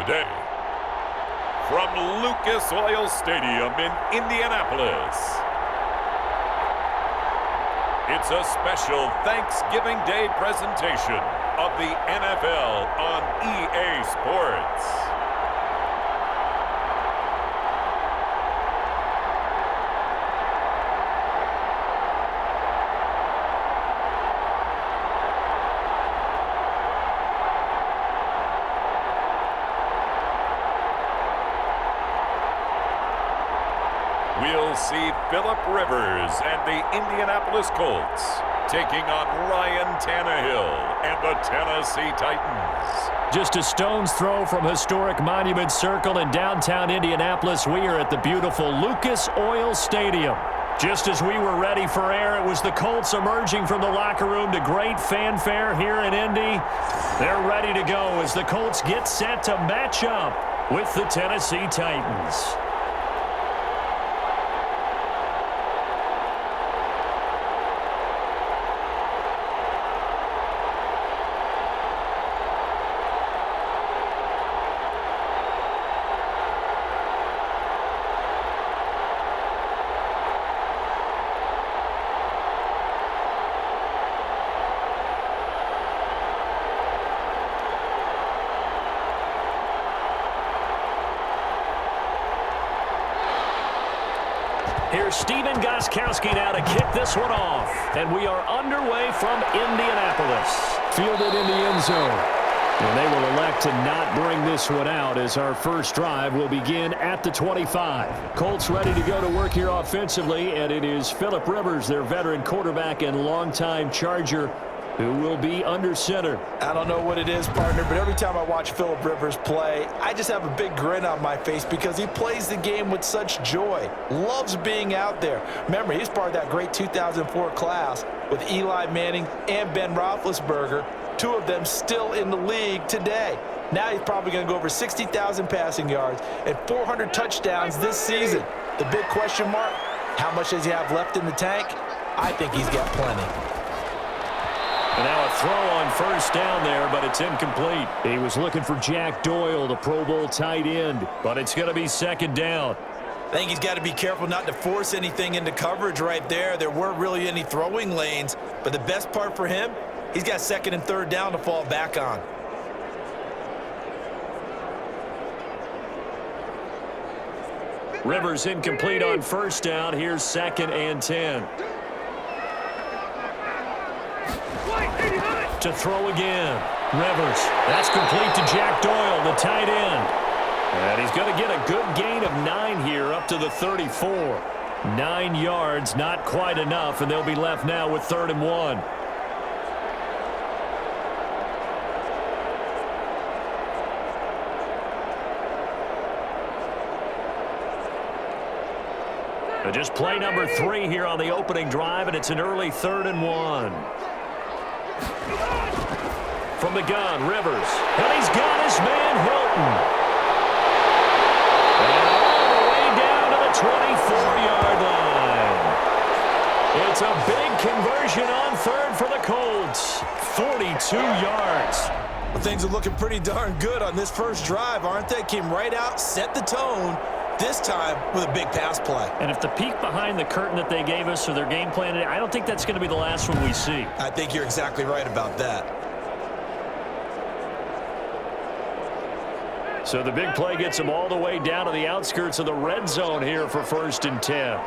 today. From Lucas Oil Stadium in Indianapolis, it's a special Thanksgiving Day presentation of the NFL on EA Sports. We'll see Phillip Rivers and the Indianapolis Colts taking on Ryan Tannehill and the Tennessee Titans. Just a stone's throw from historic Monument Circle in downtown Indianapolis. We are at the beautiful Lucas Oil Stadium. Just as we were ready for air, it was the Colts emerging from the locker room to great fanfare here in Indy. They're ready to go as the Colts get set to match up with the Tennessee Titans. Here's Steven Gostkowski now to kick this one off. And we are underway from Indianapolis. Fielded in the end zone. And they will elect to not bring this one out as our first drive will begin at the 25. Colts ready to go to work here offensively, and it is Phillip Rivers, their veteran quarterback and longtime Charger, who will be under center. I don't know what it is, partner, but every time I watch Phillip Rivers play, I just have a big grin on my face because he plays the game with such joy. Loves being out there. Remember, he's part of that great 2004 class with Eli Manning and Ben Roethlisberger, two of them still in the league today. Now he's probably going to go over 60,000 passing yards and 400 touchdowns this season. The big question mark, how much does he have left in the tank? I think he's got plenty. And now a throw on first down there, but it's incomplete. He was looking for Jack Doyle, the Pro Bowl tight end, but it's going to be second down. I think he's got to be careful not to force anything into coverage right there. There weren't really any throwing lanes, but the best part for him, he's got second and third down to fall back on. Rivers incomplete on first down. Here's second and 10. To throw again. Rivers. That's complete to Jack Doyle, the tight end. And he's going to get a good gain of 9 here up to the 34. 9 yards, not quite enough, and they'll be left now with 3rd and 1. Just play number 3 here on the opening drive, and it's an early 3rd and 1. From the gun, Rivers. And he's got his man, Hilton. And all the way down to the 24-yard line. It's a big conversion on 3rd for the Colts. 42 yards. Well, things are looking pretty darn good on this first drive, aren't they? Came right out, set the tone. This time with a big pass play. And if the peek behind the curtain that they gave us or their game plan, I don't think that's going to be the last one we see. I think you're exactly right about that. So the big play gets them all the way down to the outskirts of the red zone here for 1st and 10.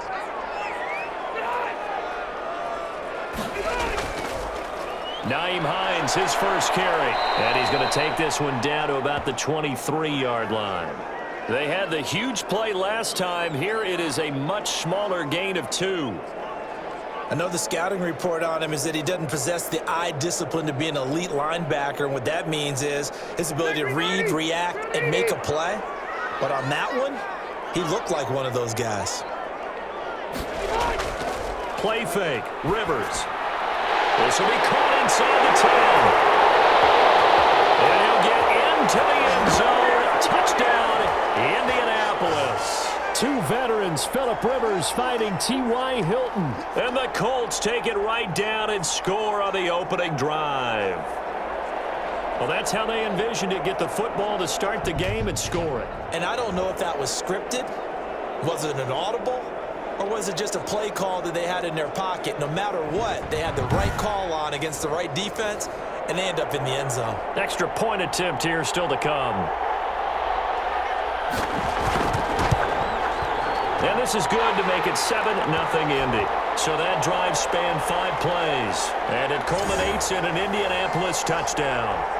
Nyheim Hines, his first carry. And he's going to take this one down to about the 23-yard line. They had the huge play last time. Here it is a much smaller gain of 2. I know the scouting report on him is that he doesn't possess the eye discipline to be an elite linebacker, and what that means is his ability to read, react, and make a play. But on that one, he looked like one of those guys. Play fake, Rivers. This will be caught inside the 10. And he'll get into the end zone. Touchdown, Indianapolis. 2 veterans, Phillip Rivers fighting T.Y. Hilton. And the Colts take it right down and score on the opening drive. Well, that's how they envisioned it. Get the football to start the game and score it. And I don't know if that was scripted. Was it an audible? Or was it just a play call that they had in their pocket? No matter what, they had the right call on against the right defense, and they end up in the end zone. Extra point attempt here still to come. And this is good to make it 7-0 Indy. So that drive spanned 5 plays. And it culminates in an Indianapolis touchdown.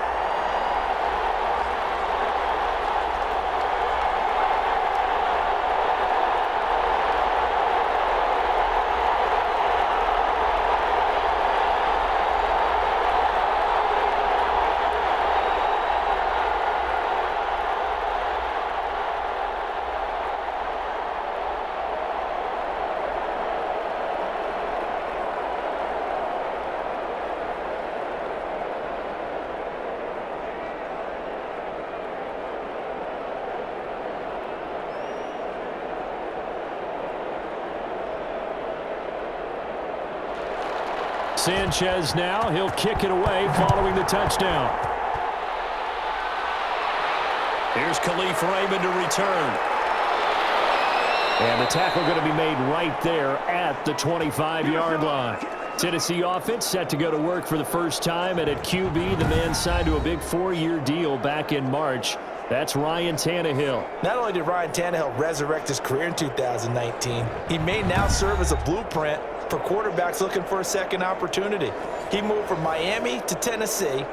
Sanchez now. He'll kick it away following the touchdown. Here's Khalif Raymond to return. And the tackle going to be made right there at the 25-yard line. Tennessee offense set to go to work for the first time. And at QB, the man signed to a big 4-year deal back in March. That's Ryan Tannehill. Not only did Ryan Tannehill resurrect his career in 2019, he may now serve as a blueprint for quarterbacks looking for a second opportunity. He moved from Miami to Tennessee,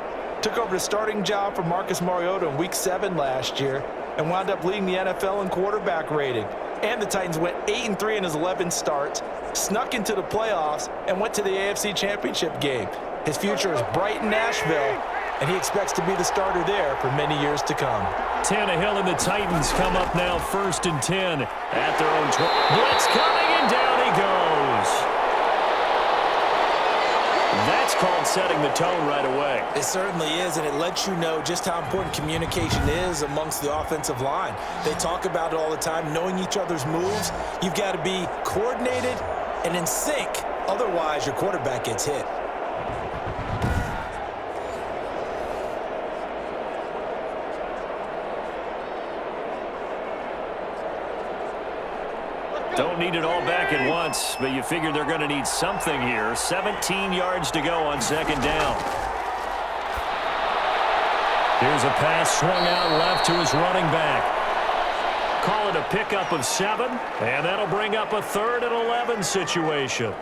took over the starting job for Marcus Mariota in Week 7 last year, and wound up leading the NFL in quarterback rating. And the Titans went 8-3 in his 11 starts, snuck into the playoffs, and went to the AFC Championship game. His future is bright in Nashville, and he expects to be the starter there for many years to come. Tannehill and the Titans come up now 1st and 10 at their own 20. Blitz coming, and down he goes. That's called setting the tone right away. It certainly is, and it lets you know just how important communication is amongst the offensive line. They talk about it all the time, knowing each other's moves. You've got to be coordinated and in sync. Otherwise, your quarterback gets hit. Don't need it all back at once, but you figure they're going to need something here. 17 yards to go on 2nd down. Here's a pass swung out left to his running back. Call it a pickup of 7, and that'll bring up a 3rd and 11 situation.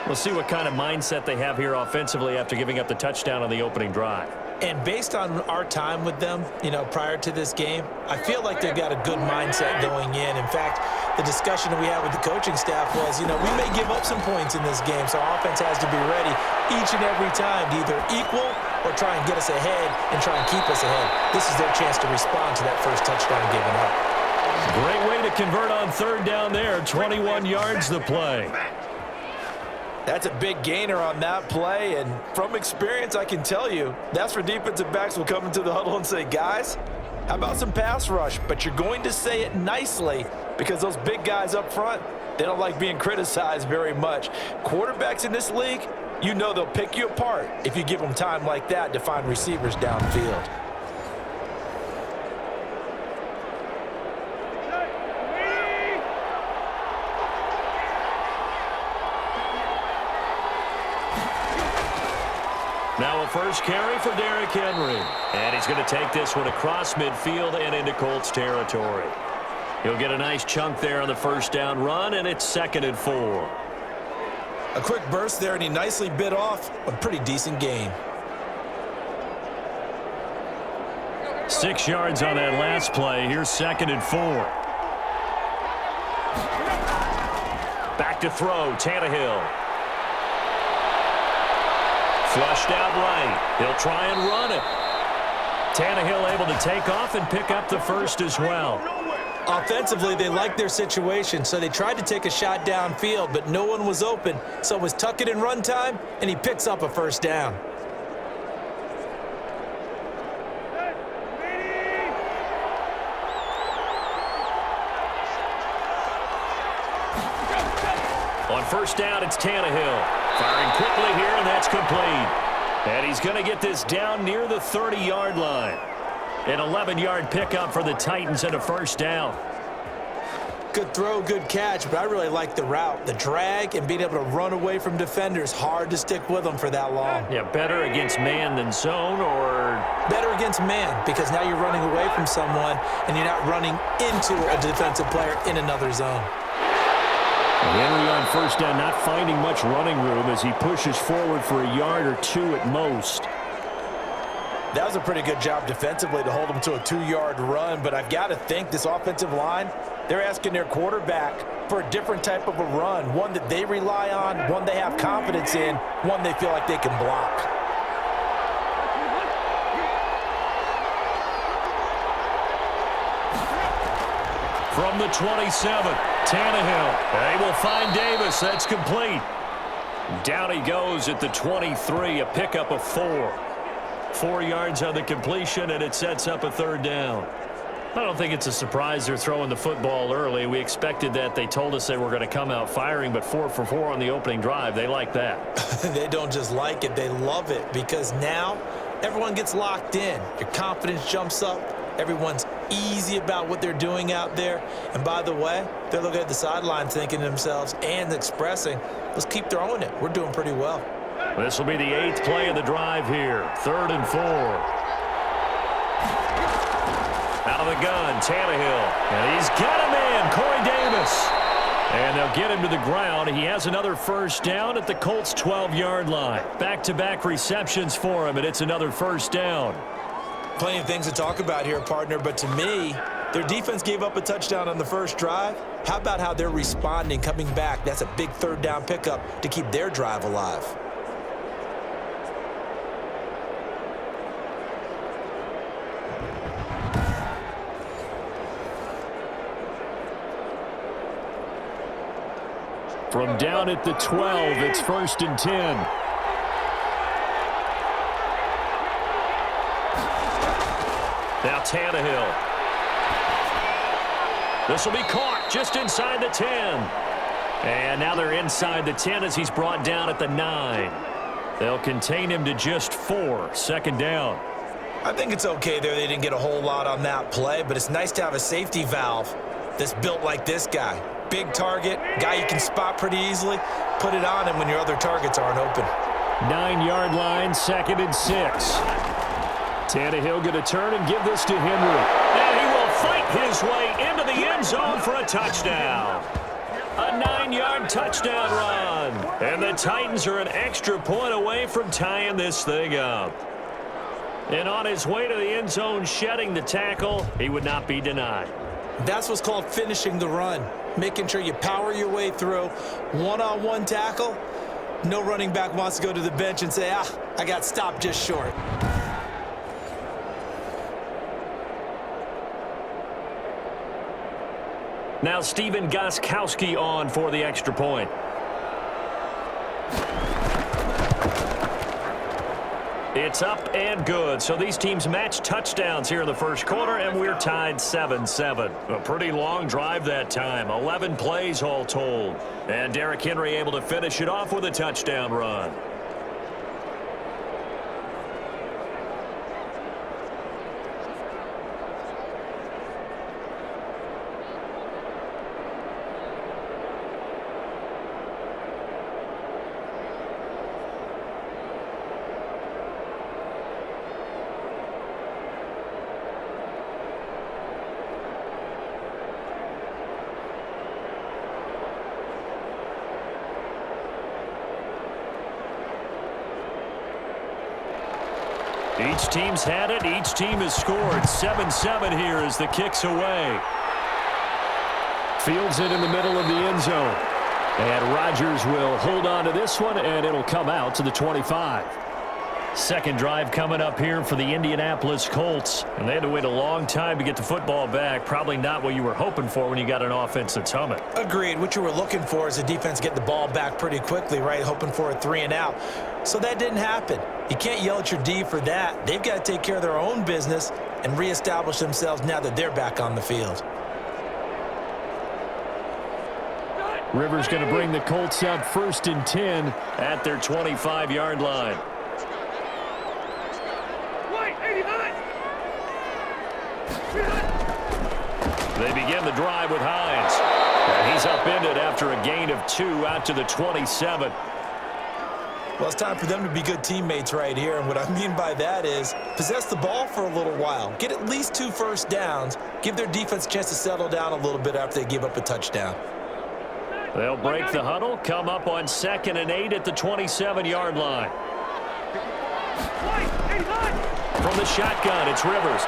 We'll see what kind of mindset they have here offensively after giving up the touchdown on the opening drive. And based on our time with them, prior to this game, I feel like they've got a good mindset going in. In fact, the discussion that we had with the coaching staff was, we may give up some points in this game, so our offense has to be ready each and every time to either equal or try and get us ahead and try and keep us ahead. This is their chance to respond to that first touchdown given up. Great way to convert on 3rd down there. 21 yards the play. That's a big gainer on that play, and from experience, I can tell you, that's where defensive backs will come into the huddle and say, guys, how about some pass rush? But you're going to say it nicely because those big guys up front, they don't like being criticized very much. Quarterbacks in this league, they'll pick you apart if you give them time like that to find receivers downfield. Now a first carry for Derrick Henry. And he's going to take this one across midfield and into Colts territory. He'll get a nice chunk there on the 1st down run, and it's 2nd and 4. A quick burst there, and he nicely bit off a pretty decent gain. 6 yards on that last play. Here's 2nd and 4. Back to throw, Tannehill. Flushed out right. He'll try and run it. Tannehill able to take off and pick up the 1st as well. Offensively, they liked their situation, so they tried to take a shot downfield, but no one was open. So it was tuck it and run time, and he picks up a 1st down. On 1st down, it's Tannehill. Firing quickly here, and that's complete. And he's going to get this down near the 30-yard line. An 11-yard pickup for the Titans and a first down. Good throw, good catch, but I really like the route. The drag and being able to run away from defenders, hard to stick with them for that long. Yeah, better against man than zone, or? Better against man, because now you're running away from someone and you're not running into a defensive player in another zone. Henry on first down, not finding much running room as he pushes forward for a yard or two at most. That was a pretty good job defensively to hold him to a 2-yard run, but I've got to think this offensive line, they're asking their quarterback for a different type of a run, one that they rely on, one they have confidence in, one they feel like they can block. From the 27, Tannehill. They will find Davis. That's complete. Down he goes at the 23, a pickup of 4. 4 yards on the completion, and it sets up a third down. I don't think it's a surprise they're throwing the football early. We expected that. They told us they were going to come out firing, but 4 for 4 on the opening drive. They like that. They don't just like it, they love it, because now everyone gets locked in. Your confidence jumps up. Everyone's easy about what they're doing out there. And by the way, they're looking at the sideline thinking to themselves and expressing, let's keep throwing it. We're doing pretty well. This will be the 8th play of the drive here. 3rd and 4. Out of the gun, Tannehill. And he's got him in, Corey Davis. And they'll get him to the ground. He has another first down at the Colts' 12-yard line. Back-to-back receptions for him, and it's another first down. Plenty of things to talk about here, partner, but to me, their defense gave up a touchdown on the first drive. How about how they're responding, coming back? That's a big third down pickup to keep their drive alive. From down at the 12, it's 1st and 10. Now Tannehill. This will be caught just inside the 10. And now they're inside the 10 as he's brought down at the 9. They'll contain him to just 4. 2nd down. I think it's okay there. They didn't get a whole lot on that play, but it's nice to have a safety valve that's built like this guy. Big target, guy you can spot pretty easily. Put it on him when your other targets aren't open. 9-yard line, 2nd and 6. Tannehill going to turn and give this to Henry. And he will fight his way into the end zone for a touchdown. A 9-yard touchdown run. And the Titans are an extra point away from tying this thing up. And on his way to the end zone, shedding the tackle, he would not be denied. That's what's called finishing the run. Making sure you power your way through. One-on-one tackle. No running back wants to go to the bench and say, I got stopped just short. Now Stephen Gostkowski on for the extra point. It's up and good. So these teams match touchdowns here in the first quarter, and we're tied 7-7. A pretty long drive that time. 11 plays all told. And Derrick Henry able to finish it off with a touchdown run. Each team's had it. Each team has scored. 7-7 here as the kick's away. Fields it in the middle of the end zone. And Rodgers will hold on to this one, and it'll come out to the 25. Second drive coming up here for the Indianapolis Colts. And they had to wait a long time to get the football back. Probably not what you were hoping for when you got an offense that's humming. Agreed. What you were looking for is the defense get the ball back pretty quickly, right? Hoping for a 3-and-out. So that didn't happen. You can't yell at your D for that. They've got to take care of their own business and reestablish themselves now that they're back on the field. Rivers going to bring the Colts up 1st and 10 at their 25-yard line. They begin the drive with Hines. And he's upended after a gain of 2 out to the 27. Well, it's time for them to be good teammates right here, and what I mean by that is possess the ball for a little while, get at least 2 first downs, give their defense a chance to settle down a little bit after they give up a touchdown. They'll break the huddle, come up on 2nd and 8 at the 27-yard line. From the shotgun, it's Rivers.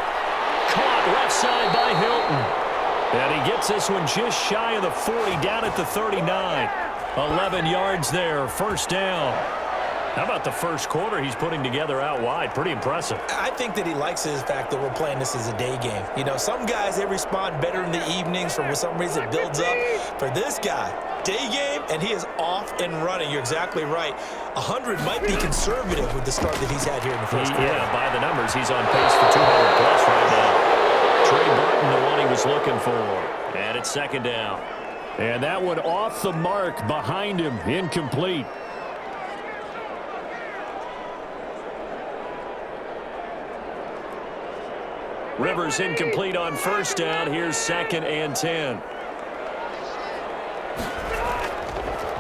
Caught left side by Hilton. And he gets this one just shy of the 40, down at the 39. 11 yards there, first down. How about the first quarter he's putting together out wide? Pretty impressive. I think that he likes the fact that we're playing this as a day game. You know, some guys, they respond better in the evenings. For some reason, it builds up. For this guy, day game, and he is off and running. You're exactly right. 100 might be conservative with the start that he's had here in the first quarter. Yeah, by the numbers, he's on pace for 200-plus right now. Trey Burton, the one he was looking for. And it's 2nd down. And that one off the mark behind him, incomplete. Rivers incomplete on first down. Here's 2nd and 10.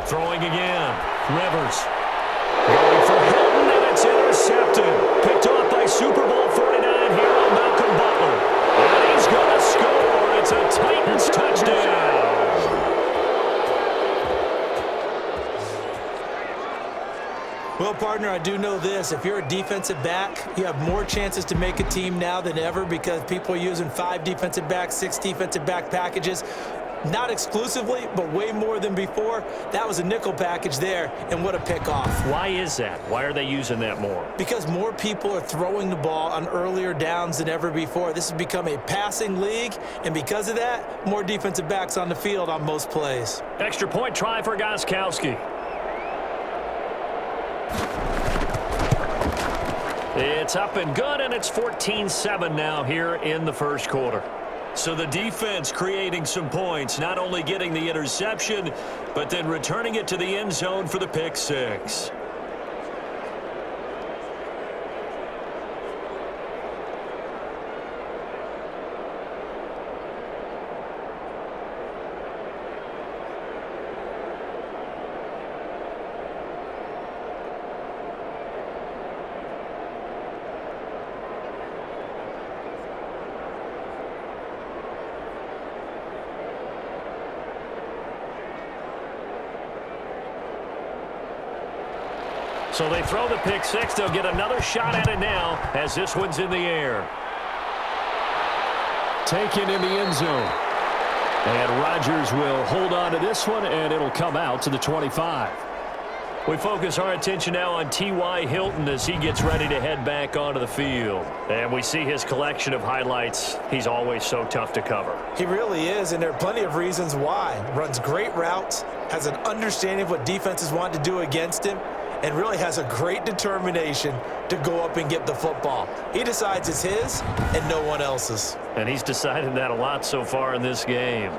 Throwing again. Rivers. Going for Hilton, and it's intercepted. Picked off by Super Bowl 49 hero Malcolm Butler. And he's going to score. It's a Titans touchdown. Well, partner, I do know this. If you're a defensive back, you have more chances to make a team now than ever because people are using 5 defensive backs, 6 defensive back packages. Not exclusively, but way more than before. That was a nickel package there, and what a pickoff. Why is that? Why are they using that more? Because more people are throwing the ball on earlier downs than ever before. This has become a passing league, and because of that, more defensive backs on the field on most plays. Extra point try for Gostkowski. It's up and good, and it's 14-7 now here in the first quarter. So the defense creating some points, not only getting the interception, but then returning it to the end zone for the pick 6. So they throw the pick 6. They'll get another shot at it now as this one's in the air. Taken in the end zone. And Rodgers will hold on to this one, and it'll come out to the 25. We focus our attention now on T.Y. Hilton as he gets ready to head back onto the field. And we see his collection of highlights. He's always so tough to cover. He really is, and there are plenty of reasons why. Runs great routes, has an understanding of what defenses want to do against him, and really has a great determination to go up and get the football. He decides it's his and no one else's. And he's decided that a lot so far in this game.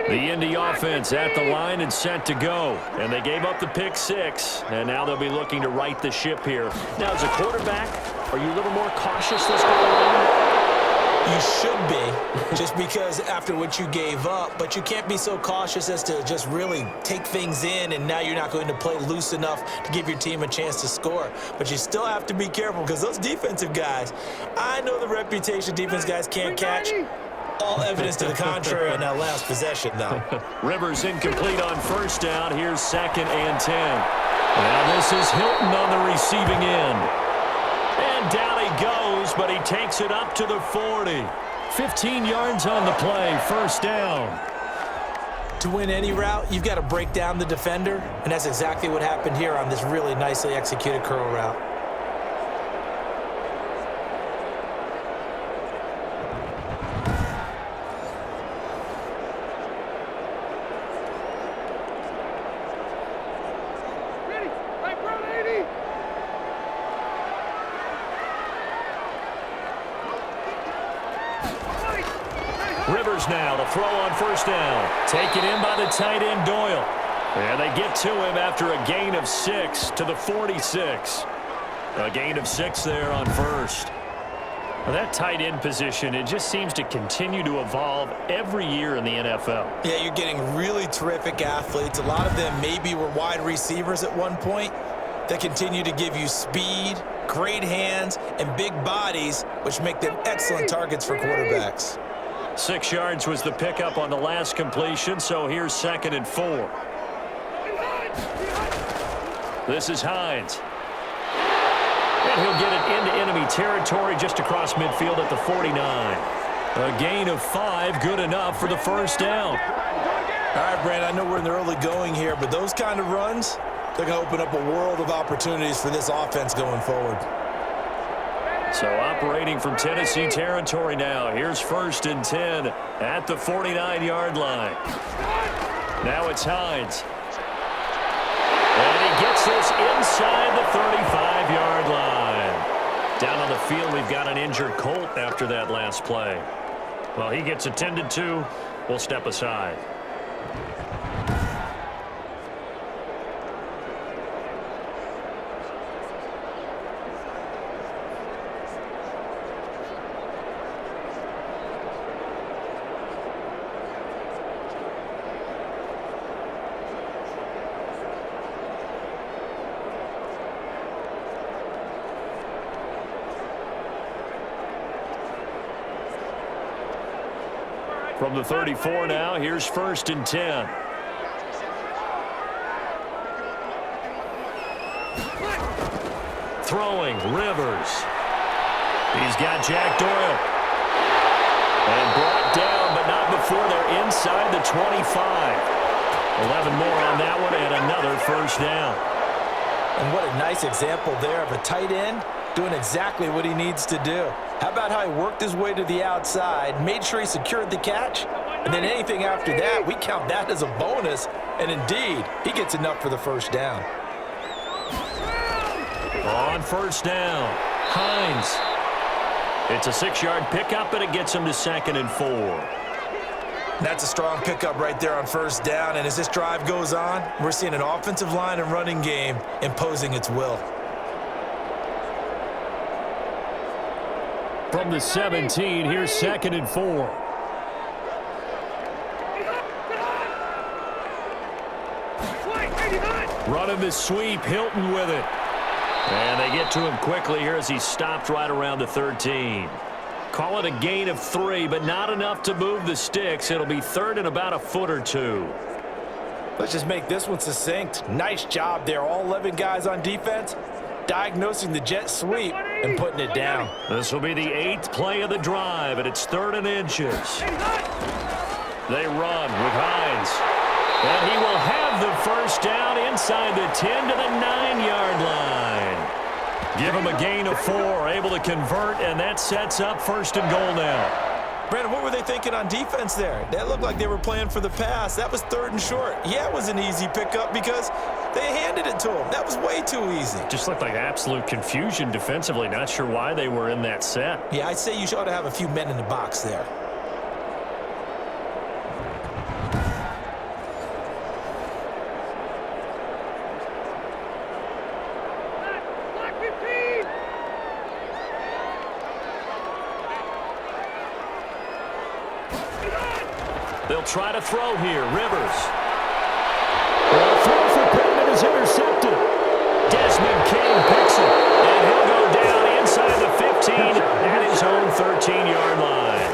The Indy offense at the line and set to go. And they gave up the pick 6, and now they'll be looking to right the ship here. Now, as a quarterback, are you a little more cautious this go around? You should be, just because after what you gave up, but you can't be so cautious as to just really take things in, and now you're not going to play loose enough to give your team a chance to score. But you still have to be careful because those defensive guys, I know the reputation defense guys can't catch. All evidence to the contrary on that last possession, though. Rivers incomplete on first down. Here's 2nd and 10. Now this is Hilton on the receiving end. And down he goes, but he takes it up to the 40. 15 yards on the play, first down. To win any route, you've got to break down the defender, and that's exactly what happened here on this really nicely executed curl route. Rivers now to throw on first down. Taken in by the tight end, Doyle. And they get to him after a gain of 6 to the 46. A gain of 6 there on first. Well, that tight end position, it just seems to continue to evolve every year in the NFL. Yeah, you're getting really terrific athletes. A lot of them maybe were wide receivers at one point that continue to give you speed, great hands, and big bodies, which make them excellent targets for quarterbacks. 6 yards was the pickup on the last completion, so here's 2nd and 4. This is Hines. And he'll get it into enemy territory just across midfield at the 49. A gain of 5, good enough for the first down. All right, Brandon, I know we're in the early going here, but those kind of runs, they're going to open up a world of opportunities for this offense going forward. So operating from Tennessee territory now. Here's 1st and 10 at the 49-yard line. Now it's Hines. And he gets this inside the 35-yard line. Down on the field, we've got an injured Colt after that last play. Well, he gets attended to. We'll step aside. From the 34 now, here's 1st and 10. Throwing, Rivers. He's got Jack Doyle. And brought down, but not before they're inside the 25. 11 more on that one, and another first down. And what a nice example there of a tight end doing exactly what he needs to do. How about how he worked his way to the outside, made sure he secured the catch, and then anything after that, we count that as a bonus. And indeed, he gets enough for the first down. On first down, Hines. It's a 6-yard pickup, and it gets him to 2nd and 4. That's a strong pickup right there on first down. And as this drive goes on, we're seeing an offensive line and running game imposing its will. From the 17, here's 2nd and 4. Running the sweep, Hilton with it. And they get to him quickly here as he stopped right around the 13. Call it a gain of 3, but not enough to move the sticks. It'll be 3rd and about a foot or 2. Let's just make this one succinct. Nice job there. All 11 guys on defense diagnosing the jet sweep and putting it down. This will be the 8th play of the drive, and it's 3rd and inches. They run with Hines. And he will have the first down inside the 10 to the 9-yard line. Give him a gain of 4, able to convert, and that sets up 1st and goal now. Brandon, what were they thinking on defense there? That looked like they were playing for the pass. That was 3rd and short. Yeah, it was an easy pickup because they handed it to him. That was way too easy. Just looked like absolute confusion defensively. Not sure why they were in that set. Yeah, I'd say you ought to have a few men in the box there. They'll try to throw here. Rivers. The throw for Pittman is intercepted. Desmond King picks it. And he'll go down inside the 15 at his own 13-yard line.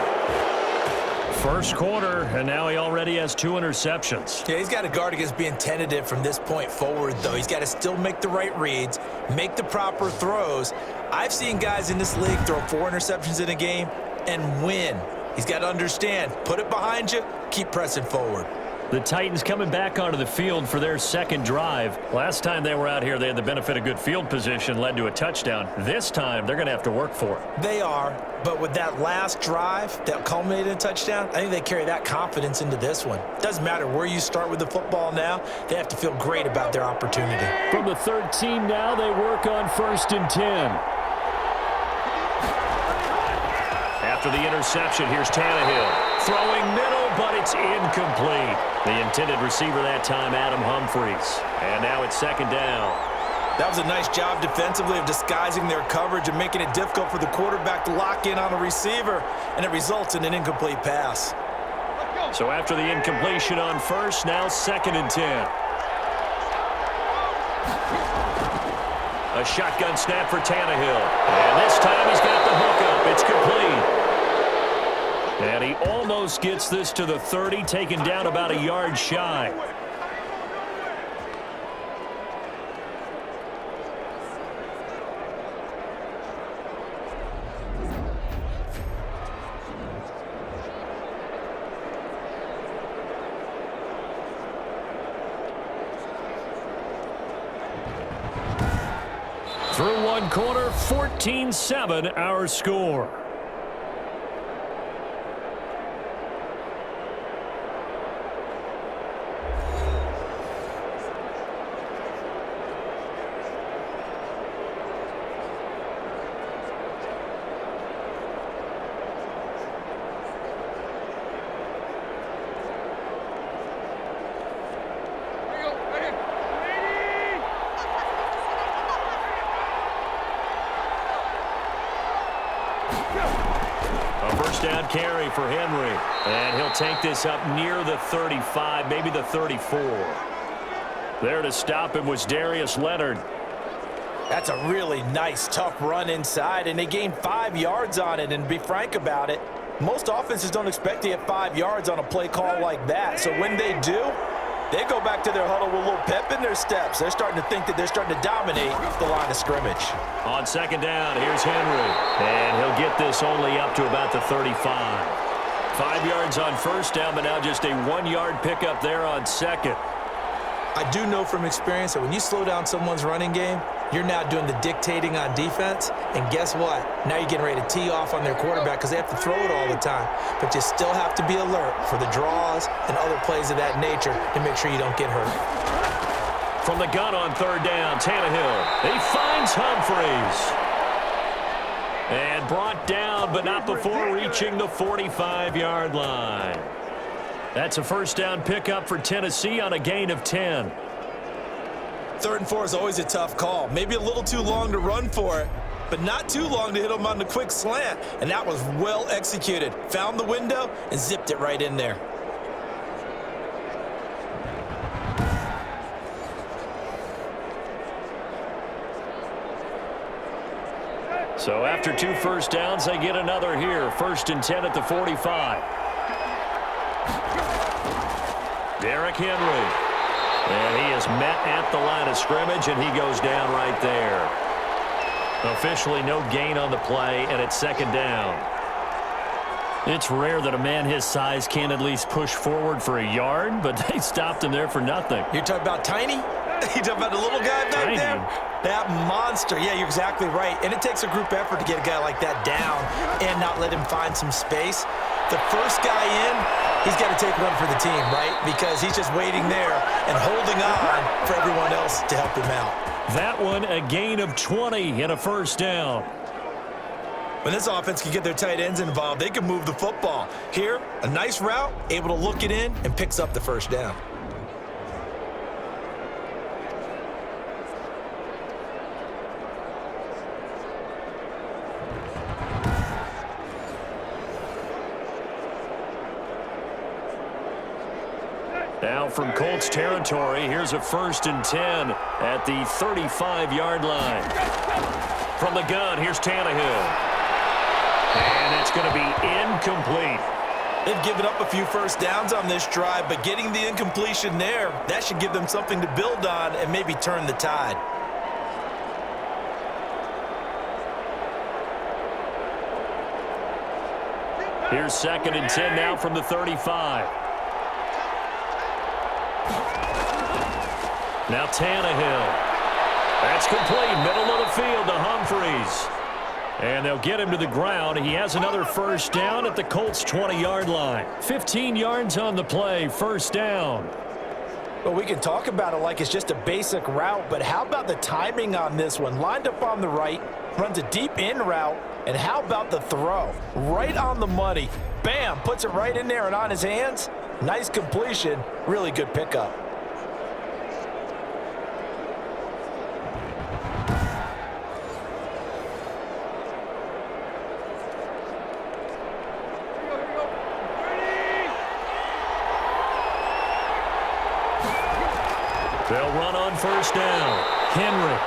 First quarter, and now he already has 2 interceptions. Yeah, he's got to guard against being tentative from this point forward, though. He's got to still make the right reads, make the proper throws. I've seen guys in this league throw 4 interceptions in a game and win. He's got to understand, put it behind you, keep pressing forward. The Titans coming back onto the field for their 2nd drive. Last time they were out here, they had the benefit of good field position, led to a touchdown. This time, they're going to have to work for it. They are, but with that last drive that culminated in a touchdown, I think they carry that confidence into this one. Doesn't matter where you start with the football now, they have to feel great about their opportunity. From the 13 now, they work on 1st and 10. After the interception, here's Tannehill. Throwing middle, but it's incomplete. The intended receiver that time, Adam Humphries. And now it's second down. That was a nice job defensively of disguising their coverage and making it difficult for the quarterback to lock in on the receiver, and it results in an incomplete pass. So after the incompletion on first, now second and 10. A shotgun snap for Tannehill. And this time he's got the hook up. It's complete. And he almost gets this to the 30, taken down about a yard shy. Through one quarter, 14-7 our score. Down carry for Henry. And he'll take this up near the 35, maybe the 34. There to stop him was Darius Leonard. That's a really nice, tough run inside, and they gained 5 yards on it. And to be frank about it, most offenses don't expect to get 5 yards on a play call like that. So when they do, they go back to their huddle with a little pep in their steps. They're starting to think that they're starting to dominate the line of scrimmage. On second down, here's Henry. And he'll get this only up to about the 35. 5 yards on first down, but now just a 1-yard pickup there on second. I do know from experience that when you slow down someone's running game, you're now doing the dictating on defense. And guess what? Now you're getting ready to tee off on their quarterback because they have to throw it all the time. But you still have to be alert for the draws and other plays of that nature to make sure you don't get hurt. From the gun on third down, Tannehill. He finds Humphries. And brought down, but not before reaching the 45-yard line. That's a first down pickup for Tennessee on a gain of 10. 3rd and 4 is always a tough call. Maybe a little too long to run for it, but not too long to hit him on the quick slant. And that was well executed. Found the window and zipped it right in there. So after 2 first downs, they get another here. 1st and 10 at the 45. Derrick Henry. And he is met at the line of scrimmage, and he goes down right there. Officially no gain on the play, and it's second down. It's rare that a man his size can at least push forward for a yard, but they stopped him there for nothing. You're talking about Tiny? You talking about the little guy back there? That monster. Yeah, you're exactly right. And it takes a group effort to get a guy like that down and not let him find some space. The first guy in, he's got to take one for the team, right? Because he's just waiting there and holding on for everyone else to help him out. That one, a gain of 20 and a first down. When this offense can get their tight ends involved, they can move the football. Here, a nice route, able to look it in, and picks up the first down. Now from Colts territory, here's a 1st and 10 at the 35-yard line. From the gun, here's Tannehill. And it's going to be incomplete. They've given up a few first downs on this drive, but getting the incompletion there, that should give them something to build on and maybe turn the tide. Here's 2nd and 10 now from the 35. Now Tannehill. That's complete. Middle of the field to Humphries. And they'll get him to the ground. He has another first down at the Colts' 20-yard line. 15 yards on the play. First down. Well, we can talk about it like it's just a basic route, but how about the timing on this one? Lined up on the right, runs a deep in route, and how about the throw? Right on the money. bam, puts it right in there and on his hands. Nice completion, really good pickup. They'll run on first down. Henry.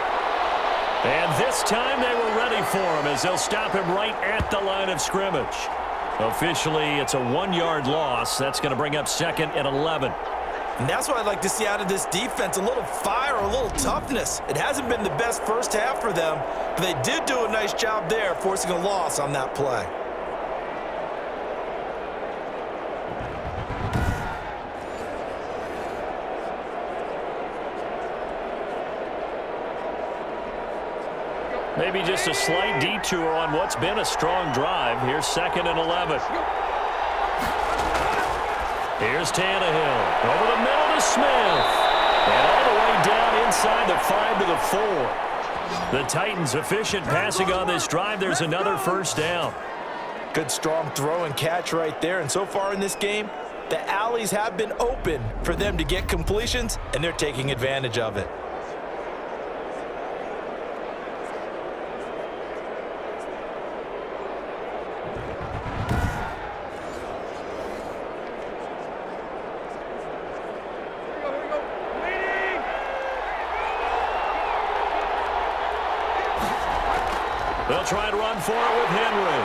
And this time they were ready for him as they'll stop him right at the line of scrimmage. Officially, it's a 1-yard loss. That's going to bring up 2nd and 11. And that's what I'd like to see out of this defense, a little fire, a little toughness. It hasn't been the best first half for them, but they did do a nice job there, forcing a loss on that play. Maybe just a slight detour on what's been a strong drive. Here's 2nd and 11. Here's Tannehill. Over the middle to Smith. And all the way down inside the 5 to the 4. The Titans efficient passing on this drive. There's another first down. Good strong throw and catch right there. And so far in this game, the alleys have been open for them to get completions, and they're taking advantage of it. They'll try to run for it with Henry.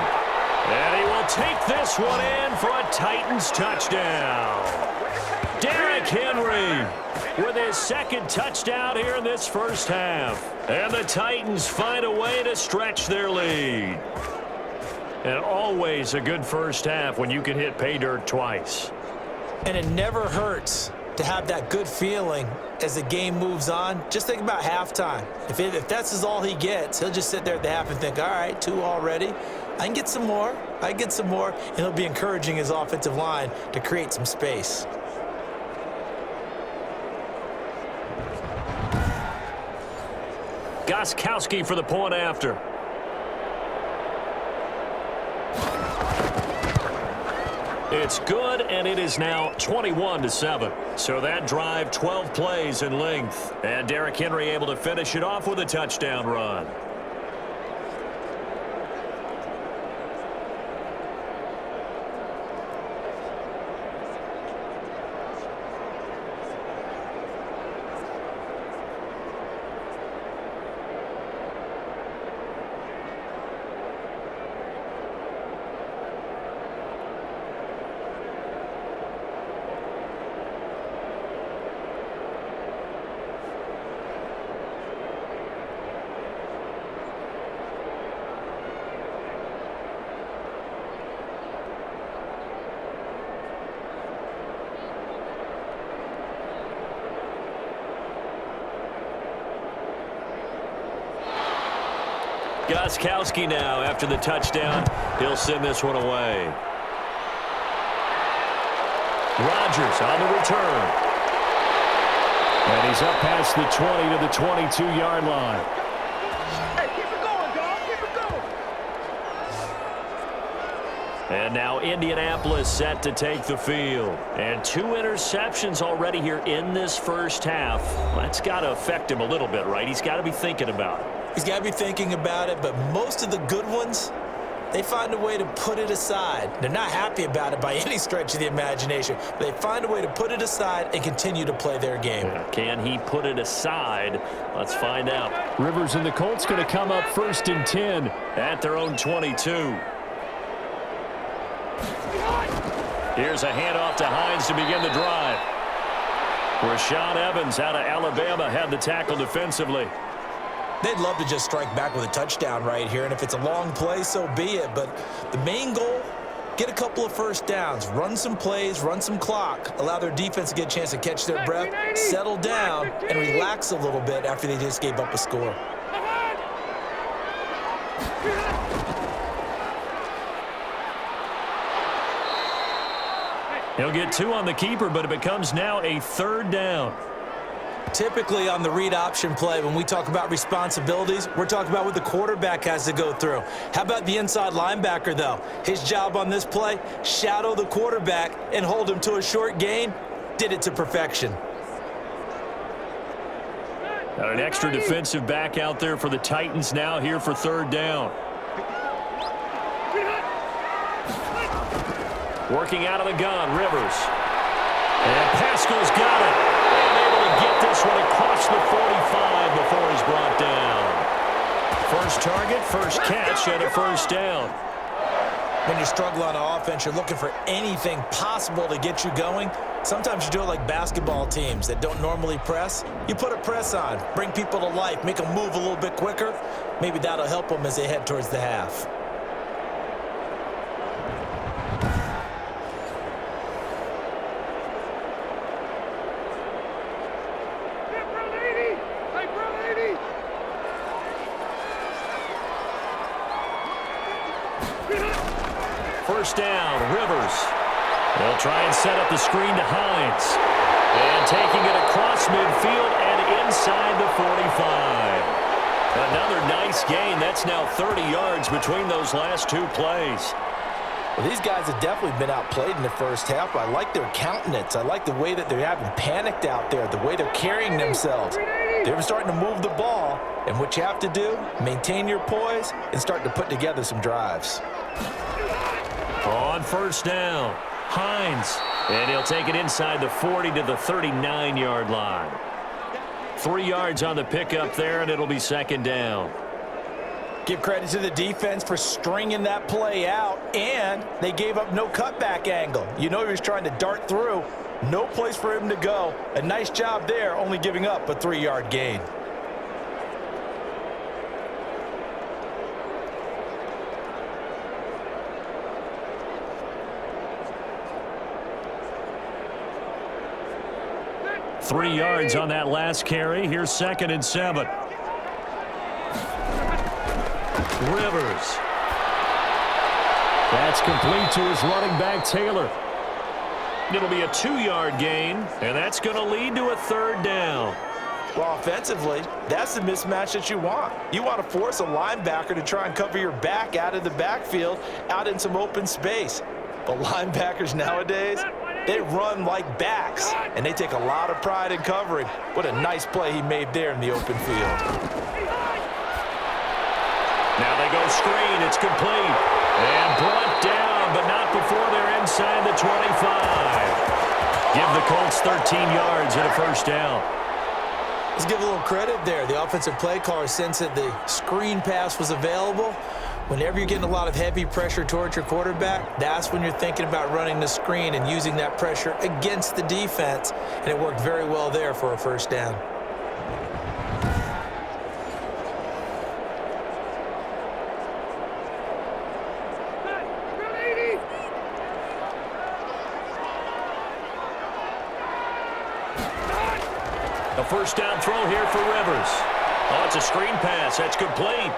And he will take this one in for a Titans touchdown. Derrick Henry with his 2nd touchdown here in this first half. And the Titans find a way to stretch their lead. And always a good first half when you can hit pay dirt twice. And it never hurts to have that good feeling as the game moves on. Just think about halftime. If that's all he gets, he'll just sit there at the half and think, all right, 2 already. I can get some more. I can get some more. And he'll be encouraging his offensive line to create some space. Gostkowski for the point after. It's good, and it is now 21-7. So that drive, 12 plays in length. And Derrick Henry able to finish it off with a touchdown run. Gostkowski now after the touchdown. He'll send this one away. Rodgers on the return. And he's up past the 20 to the 22-yard line. Hey, keep it going, dog. Keep it going. And now Indianapolis set to take the field. And 2 interceptions already here in this first half. That's got to affect him a little bit, right? He's got to be thinking about it. He's got to be thinking about it, but most of the good ones, they find a way to put it aside. They're not happy about it by any stretch of the imagination, but they find a way to put it aside and continue to play their game. Can he put it aside? Let's find out. Rivers and the Colts going to come up 1st and 10 at their own 22. Here's a handoff to Hines to begin the drive. Rashaan Evans out of Alabama had the tackle defensively. They'd love to just strike back with a touchdown right here, and if it's a long play, so be it. But the main goal, get a couple of first downs, run some plays, run some clock, allow their defense to get a chance to catch their breath, settle down, and relax a little bit after they just gave up a score. He'll get 2 on the keeper, but it becomes now a 3rd down. Typically on the read option play, when we talk about responsibilities, we're talking about what the quarterback has to go through. How about the inside linebacker, though? His job on this play, shadow the quarterback and hold him to a short gain. Did it to perfection. Got an extra defensive back out there for the Titans now here for third down. Working out of the gun, Rivers. And Pascal's got it. And able to get this one across the 45 before he's brought down. First target, first catch, and a first down. When you struggle on offense, you're looking for anything possible to get you going. Sometimes you do it like basketball teams that don't normally press. You put a press on, bring people to life, make them move a little bit quicker. Maybe that'll help them as they head towards the half. First down, Rivers. They'll try and set up the screen to Hines. And taking it across midfield and inside the 45. Another nice gain. That's now 30 yards between those last two plays. Well, these guys have definitely been outplayed in the first half. I like their countenance. I like the way that they haven't panicked out there, the way they're carrying themselves. They're starting to move the ball, and what you have to do, maintain your poise and start to put together some drives. On first down, Hines. And he'll take it inside the 40 to the 39-yard line. 3 yards on the pickup there, and it'll be second down. Give credit to the defense for stringing that play out, and they gave up no cutback angle. You know he was trying to dart through. No place for him to go. A nice job there, only giving up a 3-yard gain. Three yards on that last carry. Here's 2nd and 7. Rivers. That's complete to his running back, Taylor. It'll be a 2-yard gain, and that's going to lead to a third down. Well, offensively, that's the mismatch that you want. You want to force a linebacker to try and cover your back out of the backfield, out in some open space. But linebackers nowadays, they run like backs, and they take a lot of pride in covering. What a nice play he made there in the open field. Now they go screen. It's complete. And brought down, but not before they're inside the 25. Give the Colts 13 yards and a first down. Let's give a little credit there. The offensive play caller sensed that the screen pass was available. Whenever you're getting a lot of heavy pressure towards your quarterback, that's when you're thinking about running the screen and using that pressure against the defense. And it worked very well there for a first down. A first down throw here for Rivers. Oh, it's a screen pass. That's complete.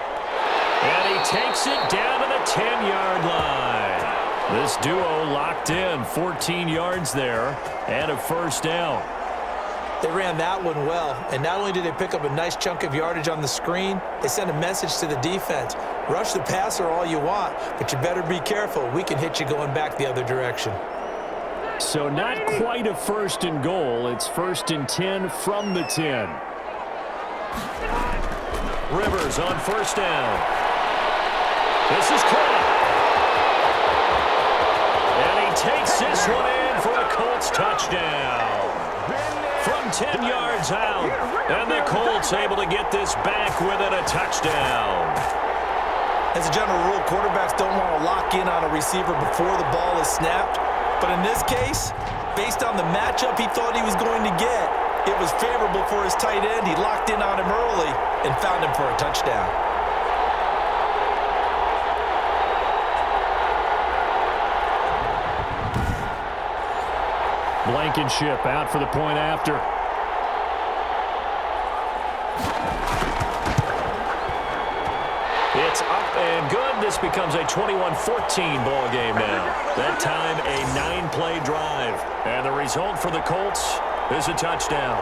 And he takes it down to the 10-yard line. This duo locked in, 14 yards there, and a first down. They ran that one well, and not only did they pick up a nice chunk of yardage on the screen, they sent a message to the defense. Rush the passer all you want, but you better be careful. We can hit you going back the other direction. So not quite a 1st and goal. It's 1st and 10 from the 10. Rivers on first down. This is caught. And he takes this one in for a Colts touchdown. From 10 yards out. And the Colts able to get this back within a touchdown. As a general rule, quarterbacks don't want to lock in on a receiver before the ball is snapped. But in this case, based on the matchup he thought he was going to get, it was favorable for his tight end. He locked in on him early and found him for a touchdown. Blankenship out for the point after. It's up and good. This becomes a 21-14 ball game now. That time a 9-play drive. And the result for the Colts is a touchdown.